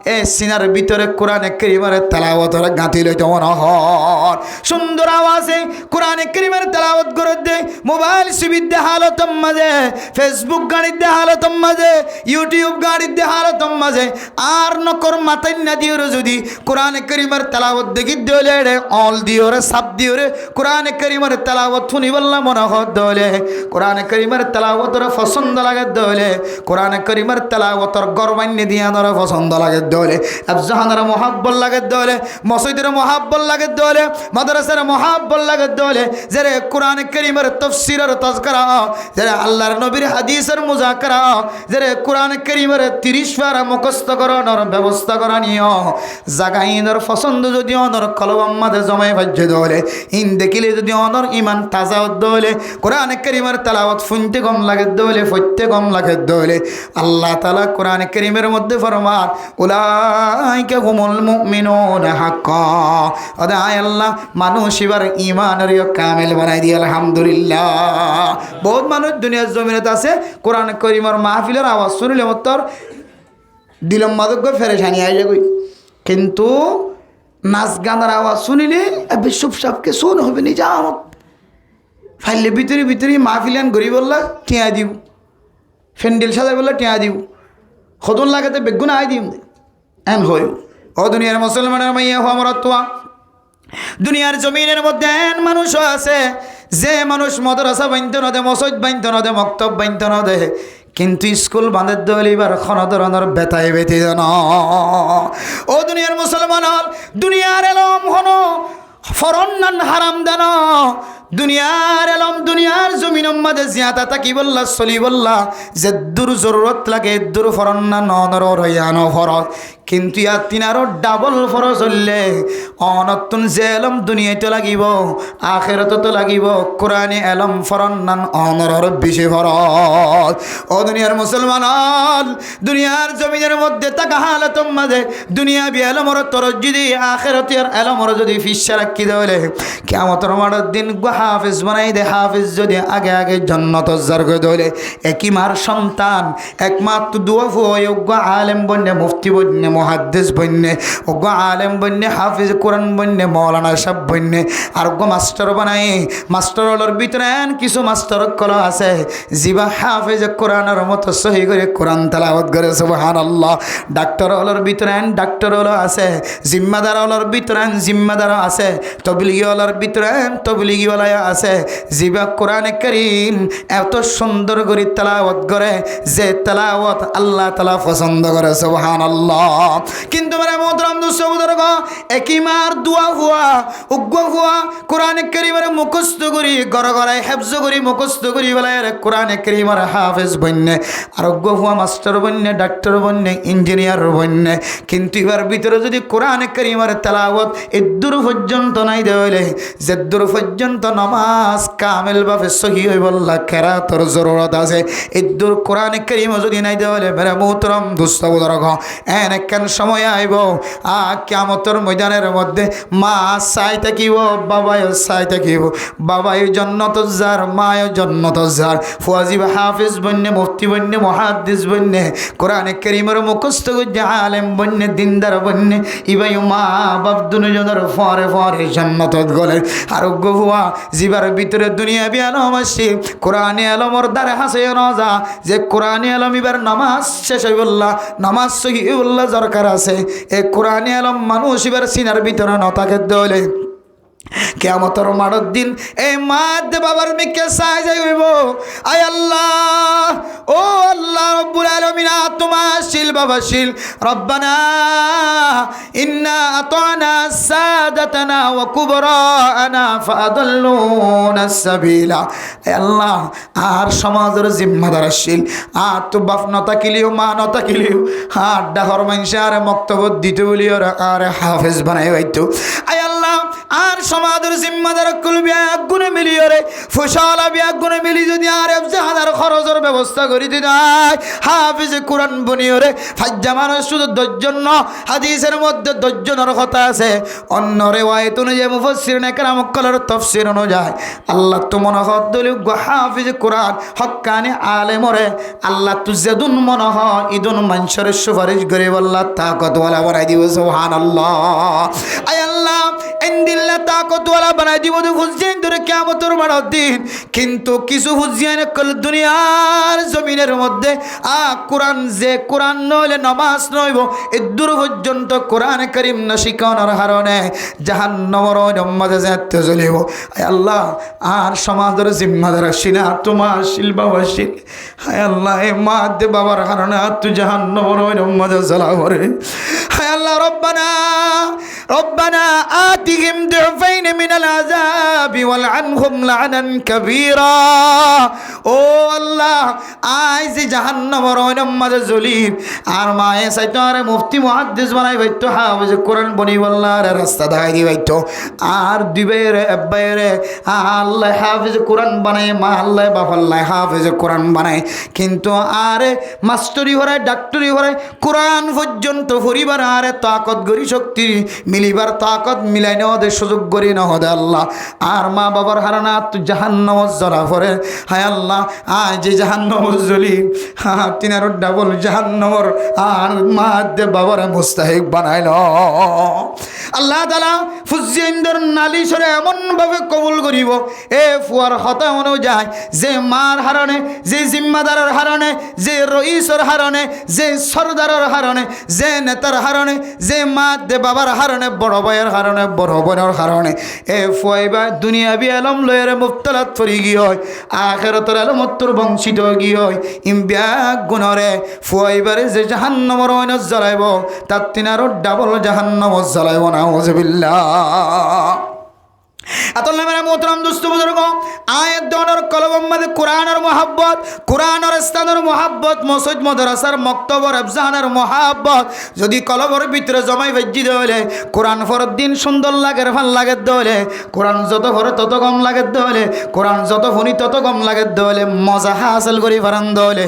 এ সিনার ভিতরে কোরআনের কারীমের তেলাওয়াতের গাঁথি লইতে মন হর সুন্দর আওয়াজে কোরআনের কারীমের তেলাওয়াত করে দে মোবাইল সুবিধা হালতম মাঝে ফেসবুক গাড়ির দে হালতম মাঝে ইউটিউব গাড়ির দে হালতম মাঝে আর নকর মাথায় না দিওরে যদি কোরআনের কারীমের তেলাওয়াত দেখি দলে অল দিওরে সাপ দিওরে কোরআনের কারীমের তেলাওয়াত শুনি বললাম মনে হত দলে কোরআনের কারীমের তেলাওয়াতের পছন্দ লাগে দলে কোরআনের কারীমের তেলাওয়াতের গরবান্য দিয়া ধরে পছন্দ লাগে দলে আফজাহানের মহাব্বত লাগে দলে মসজিদের মহাব্বত লাগে দলে মাদ্রাসার মহাব্বত লাগে দলে যারে কোরআনের কারীমের তাফসীরের তাজকিরা যারে আল্লাহর নবীর হাদিসের মুযাকারা যারে কোরআনের কারীমের 30 পারা মুখস্থ করানোর ব্যবস্থা করা নিও জাগাইনের পছন্দ যদি অনর কলম মাঝে জমাই বাজে দলে ইন দেখিলে যদি অনর ইমান তাজা দলে কোরআনের কারীমের তেলাওয়াত শুনতে কম লাগে দলে পড়তে কম লাগে দলে আল্লাহ তাআলা কোরআনের কারীমের মধ্যে ফরমান উলাইকা হুমুল মুমিনুনা হাক্কা আয় আল্লাহ মানুষ এবার ঈমানের কামিল বানাই দি আলহামদুলিল্লাহ বহুত মানুষ দুনিয়ার জমিনে আছে কোরআন কারীমের মাহফিলের আওয়াজ শুনলে মতর দিলম মাদক ফেরেশানি আই যাই কিন্তু নাচ গানের আওয়াজ শুনিলে বিশ্বপ সাহেবকে শোন হবে নি যা আমার ফাইলে ভিতরে ভিতরে মাহফিলান গড়ি বললা টিয়া দিব ফ্যান্ডেল সাজাই বললা টিয়া দিব খদন লাগাতে বেগুন আই দিম এন হয় ও দুনিয়ার মুসলমানের মাইয়া হওয়া আমার তোয়া দুনিয়ার জমিনের মধ্যে এন মানুষও আছে যে মানুষ মাদ্রাসা বানতে না দে মসজিদ বানতে না দে মক্তব বানতে না দে কিন্তু স্কুল বাঁধে দলিবার কোনো ধরনের বেতায় বেঁধে জান ও দুনিয়ার মুসলমান দুনিয়ার এলম হনো ফরন্নান হারাম দেন দুনিয়ার এলম দুনিয়ার জমিনের মাঝে জিয়াতা তাকি বললা চলি বললা যে দূর জরুরত লাগে দূর ফরন্না নর রয়ানো ফরজ কিন্তু ইয়ার তিনারও ডাবল ফরজ হলে অনতুন যে এলম দুনিয়াতে লাগিব আখেরাতে তো লাগিব কোরআনে এলম ফরন্নান অনর বেশি ফরজ ও দুনিয়ার মুসলমান দুনিয়ার জমিনের মধ্যে তাকা হালাতম মাঝে দুনিয়া বি এলমর তর যদি আখেরাতের এলমর যদি ফিসা রাখি দেলে কিয়ামতের মাঠের দিন হাফিজ বানাই দে হাফিজ যদি আগে আগে জান্নাত জার করে দলে একই মার সন্তান একমাত্র দুয়া ফুয় অজ্ঞ আলেম বন্যে মুফতি বন্যে মুহাদ্দিস বন্যে অজ্ঞ আলেম বন্যে হাফিজ কোরআন বন্যে মৌলানা সাহেব বন্যে আর অজ্ঞ মাস্টার বানাই মাস্টার হলোর ভিতরে কিছু মাস্টার কলা আছে জিবা হাফিজ কোরআনের মতো সহি করে কোরআন তেলাওয়াত করে সুবহানাল্লাহ ডাক্তার হলোর ভিতরে ডাক্তার হলো আছে জিম্মাদার হলোর ভিতরে জিম্মাদার আছে তবলিগি হলোর ভিতরে তবলিগি আছে জিবা কোরআনে কারীম এত সুন্দর করে তেলাওয়াত করে যে তেলাওয়াত আল্লাহ তাআলা পছন্দ করে সুবহানাল্লাহ কিন্তু মেরে মোহতরম দোস্ত বুজুর্গ একই মার দোয়া হুয়া উগ্গ হুয়া কোরআনে কারীমের মুখস্থ করি ঘর ঘরে হিফজ করি মুখস্থ করি বলে কোরআনে কারীমের হাফেজ বন্যে আর উগ্গ হুয়া মাস্টার বন্যে ডাক্তার বন্যে ইঞ্জিনিয়ার বন্যে কিন্তু এবার ভিতরে যদি কোরআনে কারীমের তেলাওয়াত এদূর পর্যন্ত নাই দেওয়ালে যে দূর পর্যন্ত নামাজ কামিল ভাবে সহি হই বললা কেরাতর জরুরত আছে এদূর কোরআনে কারীম যদি নাই দেওয়ালে মেরে মোহতরম দোস্ত বুজুর্গ এন কেন সময় আইব কিয়ামতের ময়দানের মধ্যে মা চাই থাকিব বাবায় চাই থাকিব বাবায় জান্নাত যার মায় জান্নাত যার ফুয়াজিব হাফিজ বন্যে মুফতি বন্যে মুহাদ্দিস বন্যে কোরআনে কারীমের মুখস্থ করে আলেম বন্যে দিনদার বন্যে ইবাই মা বাপ দুজনের ফরে ফরে জান্নাত গলে আর গহুয়া জিবার ভিতরে দুনিয়া বিয়ালম আসি কোরআনে আলমর দ্বারে হাসে নজা যে কোরআনে আলম এবার নামাজ শেষ হই বললা নামাজ সহি বললা দরকার আছে এই কোরআনে আলম মানুষ এবার সিনার ভিতরে নতাকে দলে কিয়ামতের মাঠের দিন এই মা দে বাবার মিকে চাই যাইব আয় আল্লাহ ও আল্লাহ রব্বুল আলামিন তোমার শিল শিল রব্বানা ইন্না আতানা সাদাতানা ওয়া কুবরানা ফাআদাল্লুনা সাবিলা। আল্লাহ আর সমাজের জিম্মাদার শিল আর তো বাপ নতা কিলিও মা নতা কিলিও আর ডাহর মানুষ আর মক্তব্য দিতে বলি আর হাফেজ বানাই হইতো। আয় আল্লাহ আর সমাজের জিম্মাদার কুলবি এক গুণে মিলিয়ে রে ফসলা এক গুণে মিলি যদি আর হাজার খরচের ব্যবস্থা করে দিতে হাফিজ কোরআন বনিয়ে রে ফাজ্জা মানুষ শুধু 10 জন হাদিসের মধ্যে 10 জনের কথা আছে। অন্য রিওয়ায়াত অনুযায়ী মুফাসসিরিন কেরাম কলার তাফসীর অনুযায়ী আল্লাহ তো মনোহর দলিল হাফিজ কোরআন হক্কানি আলেম রে আল্লাহ তু যেদুন মনোহ ইদুন মানুষের সুপারিশ করে আল্লাহ তাকতওয়ালা বানাই দিব। সুবহানাল্লাহ। আয় আল্লাহ ইনদিল্লাহ তাকতওয়ালা বানাই দিব হুজেন ধরে কিয়ামতের বড় দিন। কিন্তু কিছু হুজেন কল দুনিয়ার জমিনের মধ্যে কোরআন যে কোরআন নইলে নামাজ নইব এদূর পর্যন্ত কোরআন কারীম না শিখানোর কারণে জাহান্নামের মধ্যে যেতে চলিব। আয় আল্লাহ আর সমাজের জিম্মাদার সিনা তোমার শিলবাবাসী। হায় আল্লাহ এ মা দে বাবার কারণে তু জাহান্নামের মধ্যে জ্বালাও রে। হায় আল্লাহ রব্বানা রব্বানা আতিহিম দুফাইন মিনাল আযাবি ওয়ালআনহুম লা'নান কাবীরা। ও আল্লাহ আই যে জাহান্নামের মধ্যে জ্বলিব আর মায়ে চাইতো আর মুফতি মুহাদ্দিস বানাই বাইতো হাফেজ কোরআন বনি আল্লাহর রাস্তা দেখাই দি বাইতো আর দিবের আব্বাইরে আল্লাহ হাফেজ কোরআন বানাই মা আল্লাহ বাবা আল্লাহ হাফেজ কোরআন বানাই। কিন্তু আরে মাস্টারি হরাই ডাক্তারি হরাই কোরআন পর্যন্ত পরিবার আরে তাকত গরি শক্তি মিলিবার তাকত মিলাই না ওদের সুযোগ করি না হদে আল্লাহ আর মা বাবার হারানা তু জাহান্নামে জ্বলা পড়ে। হায় আল্লাহ আয় যে জাহান্নামে জ্বলি তিনার ডাবল জাহান্নামের আর মা দে বাবার মুস্তাহিক বানাইল। আল্লাহ তাআলা ফুজিন্দর নালিশরে এমনভাবে কবুল করিব এ ফুয়ার হতা অনুযায়ী যে মার হারণে যে জিম্মাদারের হারণে যে রইসর হারণে যে সরদারের হারণে যে নেতার হারণে যে মা দে বাবার হারণে বড় ভাইয়ের হারণে বড় বোনের হারণে এ ফুয়াইবা দুনিয়াবি আলম লয়ের মুফতালাত ফরি গিয়ে হয় আখিরাতের আলমত্তর বঞ্চিত গিয়ে হয় ইমব্যাগ গুণরে ফুয়াইবারে যে জাহান্নামের ওইন জ্বালাইব তার তিনারও ডাবল জাহান্নাম জ্বালাইব না। আউযুবিল্লাহ। আতাল্লাহ মেরা মোহতারাম দোস্ত বুজুর্গ আয়াত দনের কলম মধ্যে কোরআনের মহব্বত কোরআনের স্থানের মহব্বত মসজিদ মাদ্রাসার মক্তবর আফজানের মহব্বত যদি কলবর ভিতরে জমাই ভেজি দেলে কোরআন ফরত দিন সুন্দর লাগে ভাল লাগে দেলে কোরআন যত ভরে তত কম লাগে দেলে কোরআন যত ফনি তত কম লাগে দেলে মজা হাসিল করি পারান দেলে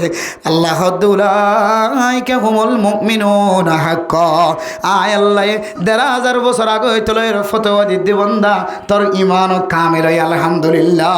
আল্লাহ দুলাইকা হুমুল মুমিনুনা হাক্কা। আয় আল্লাহ ১৫০০ বছর আগে তোলের ফতোয়া দিদি বন্দা তোর ইমান কামিল আলহামদুলিল্লাহ।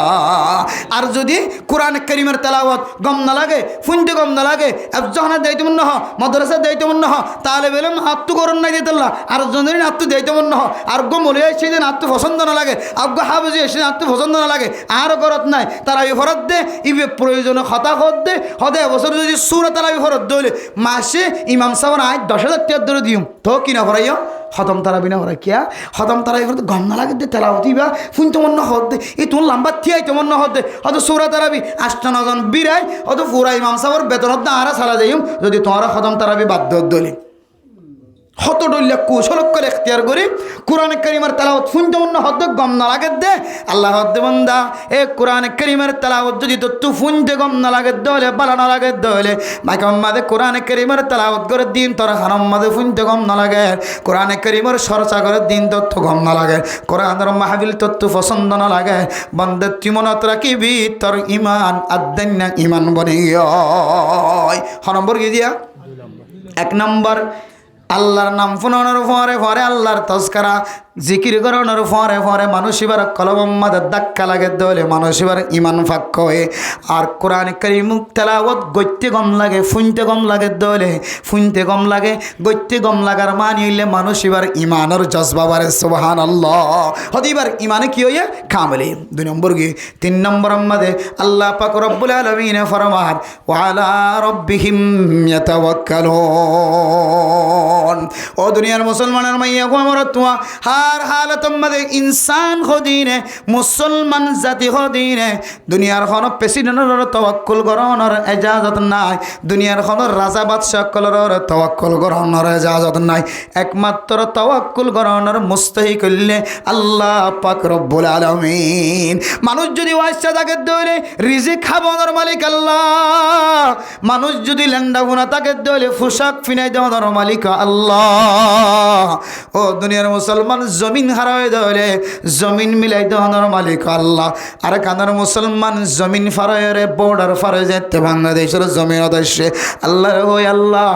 আর যদি কোরআন কারীমের তেলাওয়াত গম না লাগে ফুনতে গম না লাগে আফজানা দায়িত্ব মন হ মাদ্রাসা দায়িত্ব মন হ তাহলে বললাম আত্ম করণ নাই দিতেল্লা আর জনের আত্ম দায়িত্ব মন হ আর গো মলে সেদিন আত্ম পছন্দ না লাগে আজ্ঞা হাফেজি সেদিন আত্ম পছন্দ না লাগে আর করত নাই তারা এই ফরত দে ইবে প্রয়োজনে হতা হত দে হদে বছর যদি সূরা তারা ফরত দইলে মাসে ইমাম সাহেব আয় 10,000 টাকা ধরে দিম তো কিনা ভরাইও খতম তারা বিনা ভরা কিয়া খতম তারা এবার গম না লাগে দে তেলাওয়াতি বা ফুন তো মন হদ দে এই তোর লম্বা থিয়াই তো মন হদ দে হয়তো সূরা তারাবি 8-9 জন বিরাই হয়তো পুরা ইমাম সাহেবের বেতনত না আরা সালা যাইম যদি তোমারা খতম তারাবি বাধ্য দলি হত ডলিয়া কৌশল করে এখতিয়ার করি কোরআন কারীমের তেলাওয়াত ফুনতে মন হদ গম না লাগে দে আল্লাহ হদ বান্দা এ কোরআন কারীমের তেলাওয়াত যদি তো ফুনতে গম না লাগে দলে বালা না লাগে দলে মাইকাম মাদে কোরআন কারীমের তেলাওয়াত করে দিন তোর হারাম মাদে ফুনতে গম না লাগে কোরআন কারীমের চর্চা করে দিন তত গম না লাগে কোরআনের মাহফিল তত পছন্দ না লাগে বান্দা তুই মনত রাখিবি তোর ইমান আদান্না ইমান বনে গিয়ে 6 নম্বর কি দিয়া 1 নম্বর আল্লাহর নাম ফোনানোর পরে পরে আল্লাহর তজকারা জিকির করানোর পরে পরে মানুষ এবার কলমাদের ধাক্কা লাগে দলে মানুষ এবার ইমান ফাক্ক হয়ে আর কোরআন কারীম তেলাওয়াত গইতে কম লাগে ফুনতে কম লাগে দলে ফুনতে কম লাগে গইতে কম লাগার মানে হইলে মানুষ এবার ইমানের জজবা বাড়ে সুবহানাল্লাহ হতে এবার ইমানে কি হয়ে কামলে 2 নম্বর কি 3 নম্বর মধ্যে আল্লাহ পাক রব্বুল আলামিন ফরমান ওয়া আলা রাব্বিহিম ইয়াতাওয়াক্কালুন। ও দুনিয়ার মুসলমানের মাইয়া গো আমার তোয়া আর হালত মধ্যে ইনসান হদিনে মুসলমান জাতি হদিনে দুনিয়ার কোনো প্রেসিডেন্টের তওয়াক্কুল করানোর ইজাজত নাই, দুনিয়ার কোনো রাজা বাদশাহ কলর তওয়াক্কুল করানোর ইজাজত নাই। একমাত্র তওয়াক্কুল করানোর মুস্তাহিক হইলে আল্লাহ পাক রব্বুল আলামিন। মানুষ যদি ওয়াইসা থাকে দইলে রিজিক খাবানোর মালিক আল্লাহ, মানুষ যদি লেন্ডা গুনা তাকে দইলে পোশাক ফিনাই দেওয়ার মালিক আল্লাহ। ও দুনিয়ার মুসলমান জমিন হারাই দইলে জমিন মিলাই দেওয়ার মালিক আল্লাহ। আর কানার মুসলমান জমিন ফারাইরে বর্ডার ফারাই যেতে বাংলাদেশের জমিন দেশে আল্লাহ ওই আল্লাহ।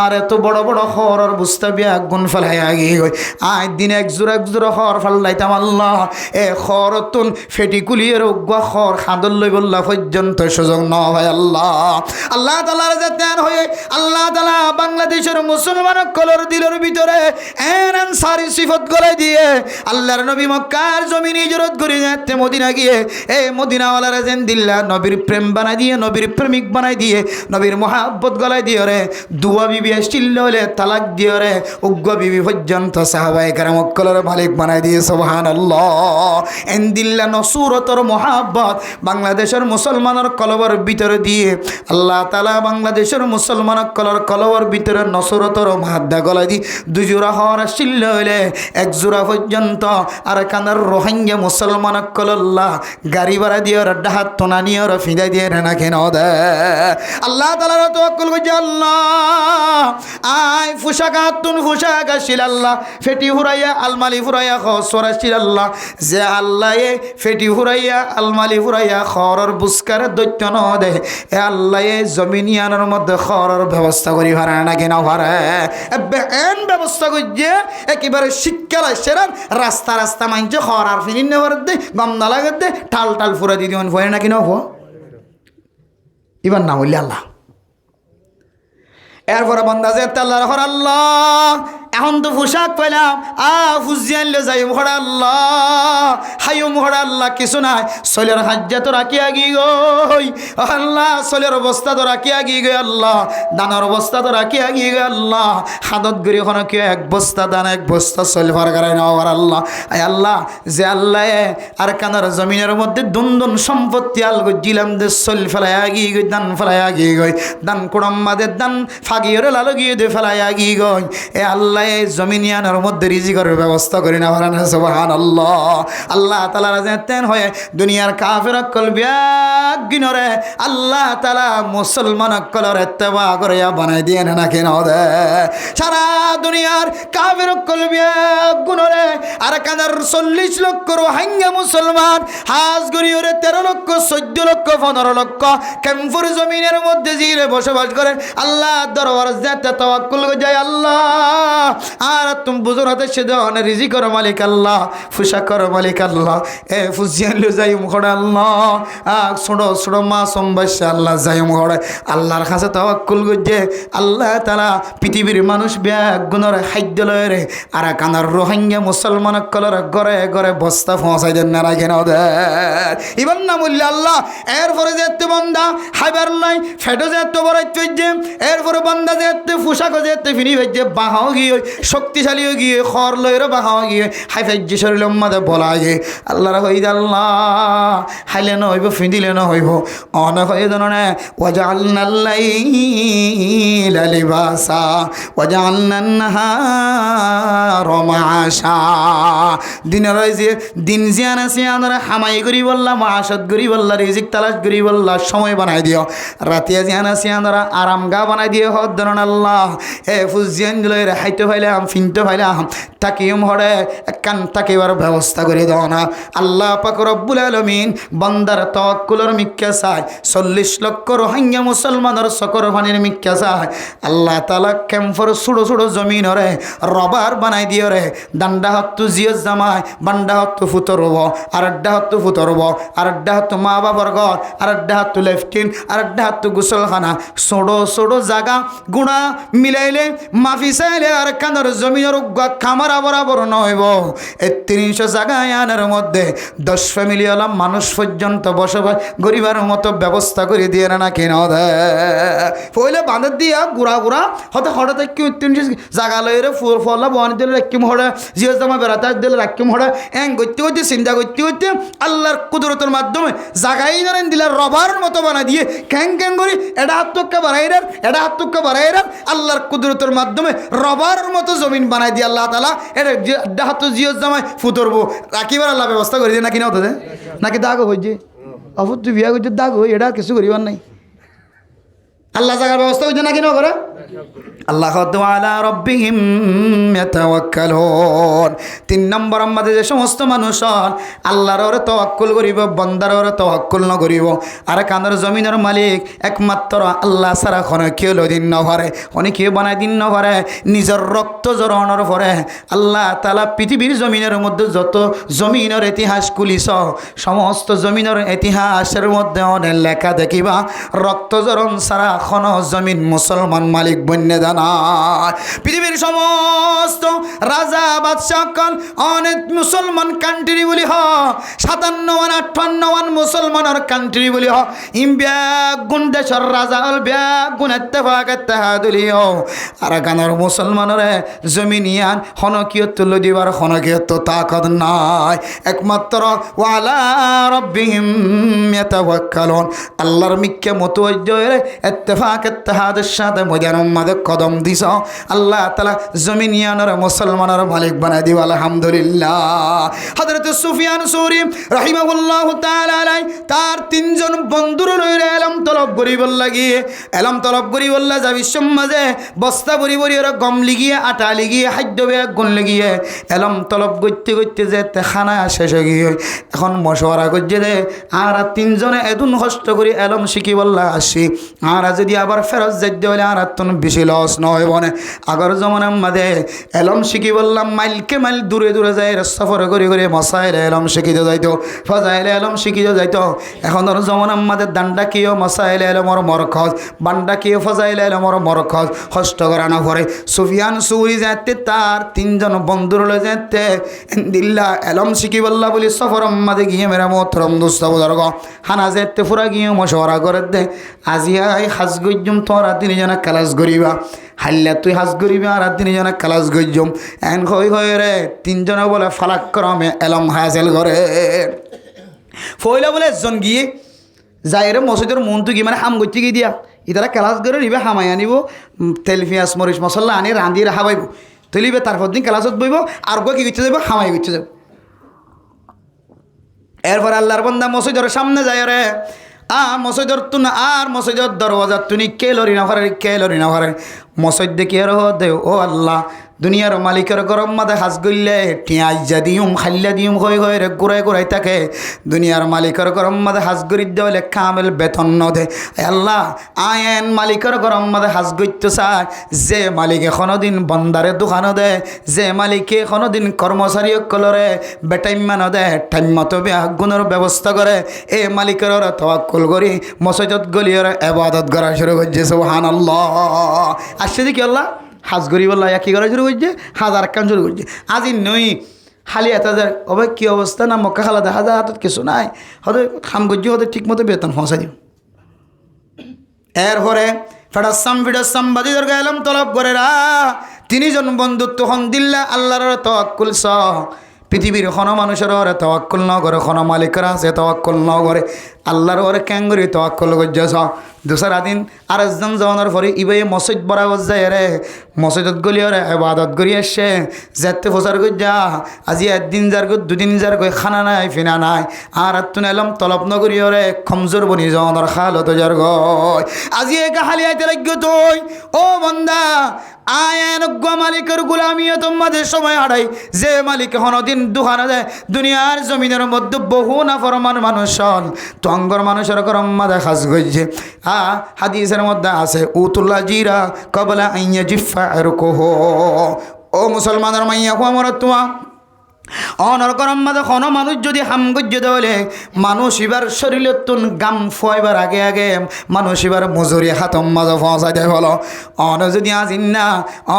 আর এত বড় বড় হরর বুঝতে আগুন ফেলাই আগে গই আয় দিন এক জোড়া হর ফাল্লাইতাম আল্লাহ। এ হর তুন ফেটি কুলিয়ে রোগা হর খাঁদর লই বললা পর্যন্ত সুযোগ ন ভাই আল্লাহ। আল্লাহ তালার যেতেন হয়ে আল্লাহ তালা বাংলাদেশের মুসলমান কলর দিলের ভিতরে এন আনসারি সিফত গলায় দিয়ে আল্লাহর নবী মক্কার জমিন হিজরত করে যেতে মদিনা গিয়ে এই মদিনাওয়ালার যেন দিল্লা নবীর প্রেম বানাই দিয়ে, নবীর প্রেমিক বানাই দিয়ে, নবীর মহাব্বত গলায় দিয়ে রে দুয়া বিবি আসছিল হলে তালাক দিয়ে রে উগ্র বিবি পর্যন্ত সাহাবায়ে কেরাম কলর মালিক বানাই দিয়ে সুবহানাল্লাহ। এন দিল্লা নসুরতর মহাব্বত বাংলাদেশের মুসলমানের কলবর ভিতরে দিয়ে আল্লাহ তালা বাংলাদেশের মুসলমান কলবর ভিতরে নসরতর মাহাদ্দা গলায় দিয়ে দুজোড়া হওয়ার আসছিল হইলে এক জোড়া পর্যন্ত আর কানার রোহিঙ্গা মুসলমান কল্লাহ গাড়ি ভাড়া দিয়ে ওরা ডাহাত তোনা নিয়ে ওরা ফিদাই দিয়ে না কেন দে আল্লাহ তালার তওয়াক্কুল করছে আল্লাহ। আয় ফুসাক হাতুন ফুসাক আসছিল আল্লাহ ফেটি হুরাইয়া আলমালি ফুরাইয়া খসর আসছিল আল্লাহ। যে আল্লাহ এ ফেটি হুরাইয়া আলমালি ফুরাইয়া খরর বুস্কার দৈত্য ন দে এ আল্লাহ এ জমিনিয়ানের মধ্যে খরর ব্যবস্থা করি ভাড়া না কেন ভাড়া এন ব্যবস্থা করছে একেবারে শিক্ষা সেরান রাস্তা রাস্তা মানছে খর আর ফিরিন নেওয়ার দে গমদা লাগে দে টাল টাল ফুরা দিদি ফোনে না কিনা হো এবার না বললে আল্লাহ। এরপরে বন্দা যে আল্লাহ হর আল্লাহ এখন তো পোশাক পেলাম ফুজি আনলে যাই মোহরা আল্লাহ হাইও মোহরা আল্লাহ কিছু নাই শৈলের হাজ্জা তো রাখি আগি গই আল্লাহ শৈলের অবস্থা তো রাখি আগি গই আল্লাহ দানার অবস্থা তো রাখি আগি গই আল্লাহ হাদত গড়ি ওখানে কেউ এক বস্তা দান এক বস্তা শৈল ফার করাই নেওয়ার আল্লাহ আয় আল্লাহ যে আল্লাহ আর কানার জমিনের মধ্যে দুন সম্পত্তি আল গিলাম দে শৈল ফেলাই আগি গই দান ফেলাই আগি গই দান কুড়ম্মাদের দান ফাগিয়ে লালো গিয়ে দে ফেলাই আগি গই এ আল্লাহ জমিনিয়ানের মধ্যে রিজিকের ব্যবস্থা করি না ভাড়া সুবহানাল্লাহ। আল্লাহ তাআলা জানতেন হয়ে দুনিয়ার কাফের অকল বিয়াগিনরে আল্লাহ তাআলা মুসলমান অকলর ইত্তেবা করে বানাই দিয়ে না কেন দে সারা দুনিয়ার কাফের অকল বিয়াগুনরে আর কানার 40 লক্ষ রোহিঙ্গা মুসলমান হাজ গরিয়রে 13 লক্ষ 14 লক্ষ 15 লক্ষ ক্যাম্পুর জমিনের মধ্যে জিরে বসবাস করে আল্লাহ দরবার যেতে তাওয়াক্কুল যায় আল্লাহ। আর তুমি বুঝো না সে দেওয়ান রিজিকের মালিক আল্লাহ ফুসাকর মালিক আল্লাহ এ ফুজিয়াল যাই মুখড়ে আল্লাহ ছোড়ো ছোড়ো মা সম্বাসা আল্লাহ যাই মুখড়ে আল্লাহর কাছে তাওয়াক্কুল করছে আল্লাহ তাআলা পৃথিবীর মানুষ ব্যাগ গুণর খাদ্য লয়ে আর কানার রোহিঙ্গা মুসলমান কলর ঘরে ঘরে বস্তা পৌঁছাই দেন না কেন ইবান না মূল্য আল্লাহ। এরপরে যেতে বন্দা হাইবার লাই ফেটো যেতে বড়াইতে এরপরে বন্দা যেতে ফুসাকো যেতে ফিনি ভেজে বাহাও গিয়ে শক্তিশালীও গিয়ে খর লয়েরও বাহাও গিয়ে হাই ফেজি শরীর মাঝে বলা গিয়ে আল্লাহর হইদ আল্লাহ হাইলে ন হইব ফিঁদিলে ন হইব অন হয়ে ধরনে ওয়াজআলনাল-লাইলা লিবাসা ওয়াজআলনান-নাহারা মাআশা দিনের যে দিন জিয়ান আছে আমরা হামাই করি বললাম মাআশত করি বললা রিজিক তালাশ করি বললা সময় বানাই দিও রাতে জিয়ান আছে আমরা আরাম গা বানাই দিও হদ ধরন আল্লাহ এ ফুজিয়ান লয়ে হাইতে ফাইলাম ফিনতে ফাইলাম তাকিম হরে কান তাকিবার ব্যবস্থা করে দাও না আল্লাহ পাক রব্বুল আলামিন বান্দার তাওয়াক্কুলের মিক্কা চায় 40 লক্ষ রোহিঙ্গা মুসলমানের সকর পানির মিক্কা চায় আল্লাহ তাআলা ক্যাম্পর ছোটো ছোটো জমিন রে রবার বানাই দিও রে ডান্ডা হাতু জিও জামাই বান্ডা হাতু ফুতরব আর আড্ডা হাতু ফুতরব আর আড্ডা হাতু মা বাবার ঘর আর আড্ডা হাতু লেফটিন আর আড্ডা হাতু গোসলখানা ছোটো ছোটো জায়গা গুণা মিলাইলে মাফি চাইলে আর কান্দর জমিনের খামারা বরাবর নইব এই 300 জায়গায় আনার মধ্যে 10 ফ্যামিলি হলাম মানুষ পর্যন্ত বসবাস গরিবার মতো ব্যবস্থা করে দিয়ে না কেন পইলে বাঁধের দিয়া গুড়া গুড়া হতে হঠাৎ কেউ 300 জায়গা লইরে ফলা বহানি দিলে রাখিম হড়ে জিও জামা বেড়াতে দিলে রাখিম হড়ে এং করতে করতে চিন্তা করতে করতে আল্লাহর কুদরতের মাধ্যমে জাগাই ধরেন দিলে রবার মতো বানা দিয়ে ক্যাং ক্যাং করি এটা হাত তোকে বাড়াইরার এটা হাত তোকে বাড়াইরার আল্লাহর কুদরতের মাধ্যমে রবার মতো জমিন বানাই দিয়ে আল্লাহ তালা এটা হাত জিও জামায় ফুতরবো রাখিবার আল্লাহ ব্যবস্থা করে দিয়ে নাকি না হতে নাকি দাগ হয়েছে অফুর তুই বিয়া করছে দাগ হই এটা কিছু করিবার নাই আল্লাহ জাগার ব্যবস্থা হয়েছে নাকি না করে আল্লাহ আলা রব্বিহিম ইয়াতাওয়াক্কালুন 3 নম্বর আমাদের যে সমস্ত মানুষ আল্লাহর ওরে তাওয়াক্কুল করিব বান্দার ওরে তাওয়াক্কুল না করিব আর কানের জমিনের মালিক একমাত্র আল্লাহ ছাড়া কোনো কেউ দিন না পারে অনেকে বানায় দিন না পারে নিজের রক্ত জড়ানোর পরে আল্লাহ তাআলা পৃথিবীর জমিনের মধ্যে যত জমিনের ইতিহাস খুলিছ সমস্ত জমিনের ইতিহাসের মধ্যে অনেক লেখা দেখিবা রক্ত জড়ন ছাড়া কোনো জমিন মুসলমান মালিক বন্য দানায় পৃথিবীর সমস্ত রাজা বাদশাহ অনেক মুসলমান কান্ট্রি বলি হ 57-58 মুসলমানের কান্ট্রি বলি হ ব্যাগুন দেশের রাজা হল ব্যাগুন ইত্তেফাক ইত্তেহাদুলিও আর গানের মুসলমানের জমিনিয়ান হনকিয়ত তুলে দিবার হনকিয়ত তাকত নাই একমাত্র ওয়ালা রব্বিহিম ইয়াতাওয়াক্কালুন আল্লাহর মিক্কে মুতওয়াজ্জিহ ইত্তেফাক ইত্তেহাদের সাথে ময়দানের মধ্যে কদম দিছ আল্লাহ তাআলা জমিনিয়ানের মুসলমানের মালিক বানাই দিব আলহামদুলিল্লাহ হযরত সুফিয়ান সৌরি রাহিমাহুল্লাহ তাআলা আলাই তার 3 জন বন্ধুর লইরে এলম তলব করিবার লাগিয়ে এলম তলব করিবার লাগি যাবি সমাজে বস্তা ভরি ভরি ওরা গম লিগিয়ে আটা লিগিয়ে খাদ্য ব্যাগ গুণ লিগিয়ে এলম তলব করতে করতে যে খানা শেষ হয়ে গিয়ে এখন মশওয়ারা করছে দে আর 3 জনে এদুন কষ্ট করে এলম শিখিবার লাগি আসি আর যদি আবার ফেরত যাইতে হলে আর তন বেশি লস নয় বনে আগর জমানার মাঝে এলম শিখি বললাম মাইলকে মাইল দূরে দূরে যায় সফর করে করে মশাইলে এলম শিখিতে যাইতো ফজাইলে এলম শিখিতে যাইতো এখন জমানার মাঝে দান্ডা কিও মশাইলে এলমর মরখজ বান্ডা কিও ফজাইলে এলমর মরখজ কষ্ট করানো পরে সুফিয়ান সুরি যাইতে তার 3 জন বন্ধুর লয়ে যাইতে দিল্লা এলম শিখি বললা বলি সফর মাঝে গিয়ে মেরা মোহতরম দোস্ত বুজুর্গ হানা যাইতে পুরা গিয়ে মশওয়ারা করে দে আজি আই হাজ গজ্জুম তোরা 3 জনা ক্লাস করিবা হাল্লা তুই হাজ করিবি আর 3 জনা ক্লাস গজ্জুম এন কই কই রে 3 জনা বলে ফালাক করমে এলম হাসিল করে ফয়লা বলে একজন গিয়ে যাইরে মসজিদের মন্ত্র কি মানে হাম গচ্ছি গিয়ে দিয়া ইতারা ক্লাস করে নিবে হামাই আনিব তেল পিঁয়াজ মরিচ মশলা আনি রাঁধি হাবাইব তুলিবে তারপর দিন ক্লাসত বইব আর গো কি গিচ্ছে যাব হামাই গিচ্ছে যাব এরপর আল্লাহর বান্দা মসজিদের সামনে যায় রে মসজিদের তুন আর মসজিদের দরওয়াজা তুনি কে লরি না পারে মসজিদ দেখি আর দে ও আল্লাহ দুনিয়ার মালিকের গরম মাদে হাজ গইলে টিয়াজ যা দিউম খাল্লা দিউম হয়ে হয়ে রে ঘুরাই থাকে দুনিয়ার মালিকের গরম মাদে হাজ গরি দেওয়ালে কামেল বেতন ন দে আল্লাহ আয়েন মালিকের গরম মাদে হাজ গইতে চায় যে মালিকে কোনোদিন বন্দারে দোকানো দে যে মালিকে কোনোদিন কর্মচারী কলরে বেটাইম্যানো দে টাইম মতো গুণের ব্যবস্থা করে এ মালিকের তাওয়াক্কুল করি মসজিদত গলিয়র ইবাদত করা শুরু করছে সুবহানাল্লাহ আসছে দেখি আল্লাহ হাজ গরি বললা কি করা শুরু করছে হাজার কান শুরু করছে আজি নই খালি 1000 অবে কি অবস্থা না মক্কা খালা দেখা যায় হাতত কিছু নাই হতে খাম গজ্জি হতে ঠিক মতো বেতন পৌঁছা দিও এরপরে ফেডাসাম বাদিদের গেলাম তলব করে রা 3 জন বন্ধুত্ব হন দিল্লা আল্লাহর তাওয়াক্কুল সহ পৃথিবীর কোনো মানুষের ওরে তাওয়াক্কুল ন করে কোনো মালিকের আছে তাওয়াক্কুল ন করে আল্লাহর ওরে ক্যাঙ্গুরি তাওয়াক্কুল করছে दूसरा दिन आरेकजन जाओयार परे इबे मसजिद बराबर जाए रे मसजिदत गलियो रे इबादत करी आसছে যেতে ফসার কই যা আজি একদিন যার গো দুদিন যার কই খানা নাই ফিনা নাই আর তুন এলাম তলব ন করিও রে কমজোর বনি যাওয়ার খালত যার গয় আজি একা হালি আইতে লাগো তুই ও বান্দা আয়েন গো মালিকের গোলামিও তোমাদের সময় হারাই যে মালিক হনদিন দুখানা দেয় দুনিয়ার জমিনের মধ্যে বহু নাফরমান মানুষ তঙ্গর মানুষের করম মাদা খাস গইছে হাদিসের মধ্যে আছে উতুল্লা জিরা কবলা আইয়া জিফা এরকম ও মুসলমানের মাইয়া হো আমার তোমা অনর গরম মাঝে কোনো মানুষ যদি হাম গজ্য দেওয়ালে মানুষ এবার শরীরের তুন গাম ফুয়াইবার আগে আগে মানুষ এবার মজুরি হাতম মাঝে ফসাই দেয় বলো অন যদি আজিন না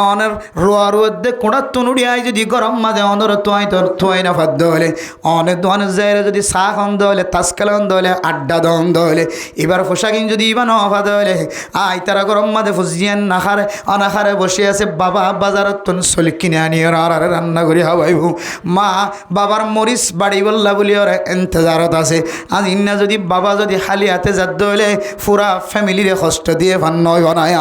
অনের রোয়া রোদে কোড়ার তুন উড়িয়াই যদি গরম মাঝে অনর তোয়াই তোর তোয়াই না ফাদ্য হলে অনেক দোয়ানের জায়গা যদি চা খান দলে তাসকালান দলে আড্ডা দন দলে এবার পোশাকিন যদি ইবা নফা দলে আই তারা গরম মাঝে ফুজিয়ান নাখারে অনাখারে বসে আছে বাবা বাজারত তুন চলি কিনে আনি আর রান্না করি হাবাইব মা বাবার মরিচ বাড়ি বললা বলি ওরা এন্তজারত আছে আজ ইন্না যদি বাবা যদি খালি হাতে যাদ হলে পুরা ফ্যামিলিরে কষ্ট দিয়ে ভান নয় বানায়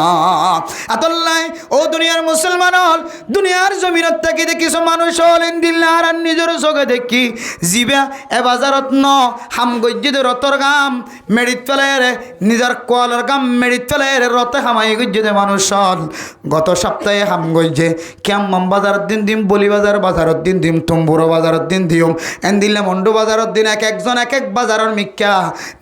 আতল্লাই ও দুনিয়ার মুসলমান হল দুনিয়ার জমিনত থেকে দেখিস মানুষ হলেন দিল্লার আর নিজের চোখে দেখি জিবা এ বাজারত ন হাম গজ্জিদ রতর গাম মেডিত ফেলে নিজের কোয়ালের গাম মেডিত ফেলে রতে হামাই গজ্জিদে মানুষ হল গত সপ্তাহে হাম গজ্জে কেমন বাজারের দিন দিম বলি বাজারের দিন দিম তুম্বুরো বাজারের দিন দিম এন দিলে মন্ডু বাজারের দিন এক একজন এক এক বাজারের মিক্কা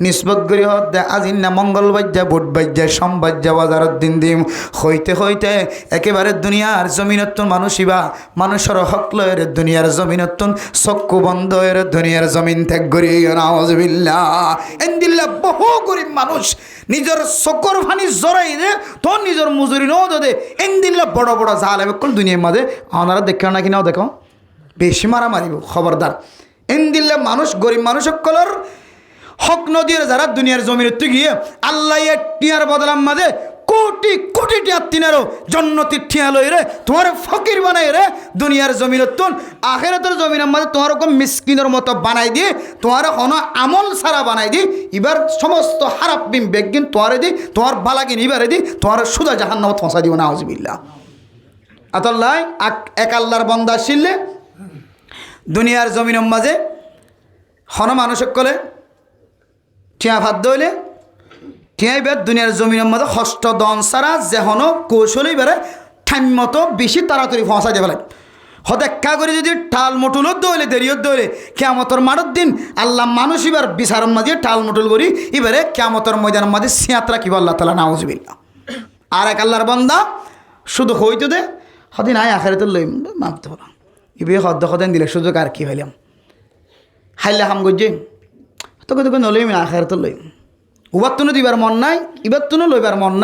নিষ্পক গরি হত আজি না মঙ্গল বাজ্যা বুধ বাজ্যা সোম বাজ্যা বাজারের দিন দিম হইতে হইতে একেবারে দুনিয়ার জমিনতুন মানুষিবা মানুষের হক লয়ের দুনিয়ার জমিনতুন চক্ষু বন্ধ এর দুনিয়ার জমিন ত্যাগ করি নাউজুবিল্লাহ এন দিল্লা বহু গরিব মানুষ নিজের চকর ফানি জড়াই দে তোর নিজের মজুরি ন দে এন দিল্লা বড় বড় জাল কল দুনিয়ার মাঝে আপনারা দেখো না কিনাও দেখো বেশি মারা মারিব খবরদার এন দিল্লা মানুষ গরিব মানুষ সকলের হক নদীর যারা দুনিয়ার জমির গিয়ে আল্লাহ টিয়ার বদলাম মাঝে কোটি কোটি টিয়ার তিনারও জন্নতির ঠিয়া লই রে তোমার ফকির বানাই রে দুনিয়ার জমির তুন আখেরাতের জমিনের মাঝে তোমার রকম মিসকিনের মতো বানাই দিয়ে তোমার কোনো আমল সারা বানাই দি এবার সমস্ত হারাপ বিম বেগিন তোমারে দি তোমার বালাগিন এবারে দি তোমার সুদা জাহান্নামত ফসা দিব না আউযুবিল্লাহ আতাল্লাহ এক আল্লাহর বান্দা শিললে দুনিয়ার জমিনের মাঝে হন মানুষ কলে টিয়া ভাত দইলে টিয়াই বেদ দুনিয়ার জমিনের মাঝে হস্ত দন সারা যে হন কৌশলই বেড়ে টাইম মতো বেশি তাড়াতাড়ি ফসাই দেবে লাগে হদেক্ষা করে যদি টাল মটুলত দইলে দেরিয়ত দইলে কেয়ামতর মাঠের দিন আল্লাহ মানুষ এবার বিচারের মাঝে টাল মটুল করি এবারে কেয়ামতর ময়দানের মাঝে সিয়াত রাখিব আল্লাহ তালা নাউজুবিল্লাহ আর এক আল্লাহর বান্দা শুধু হইতো দে হদিন আয় আখেরাতে লই মাপতে পারো ইবে হদ্দ হদেন দিলে সুযোগ আর কি হইলাম হাইলে হাম গজ্জে তোকে তোকে নলইম আখেরাতে লইম উবার তুনো দিবার মন নাই ইবার তুনো লইবার মন নাই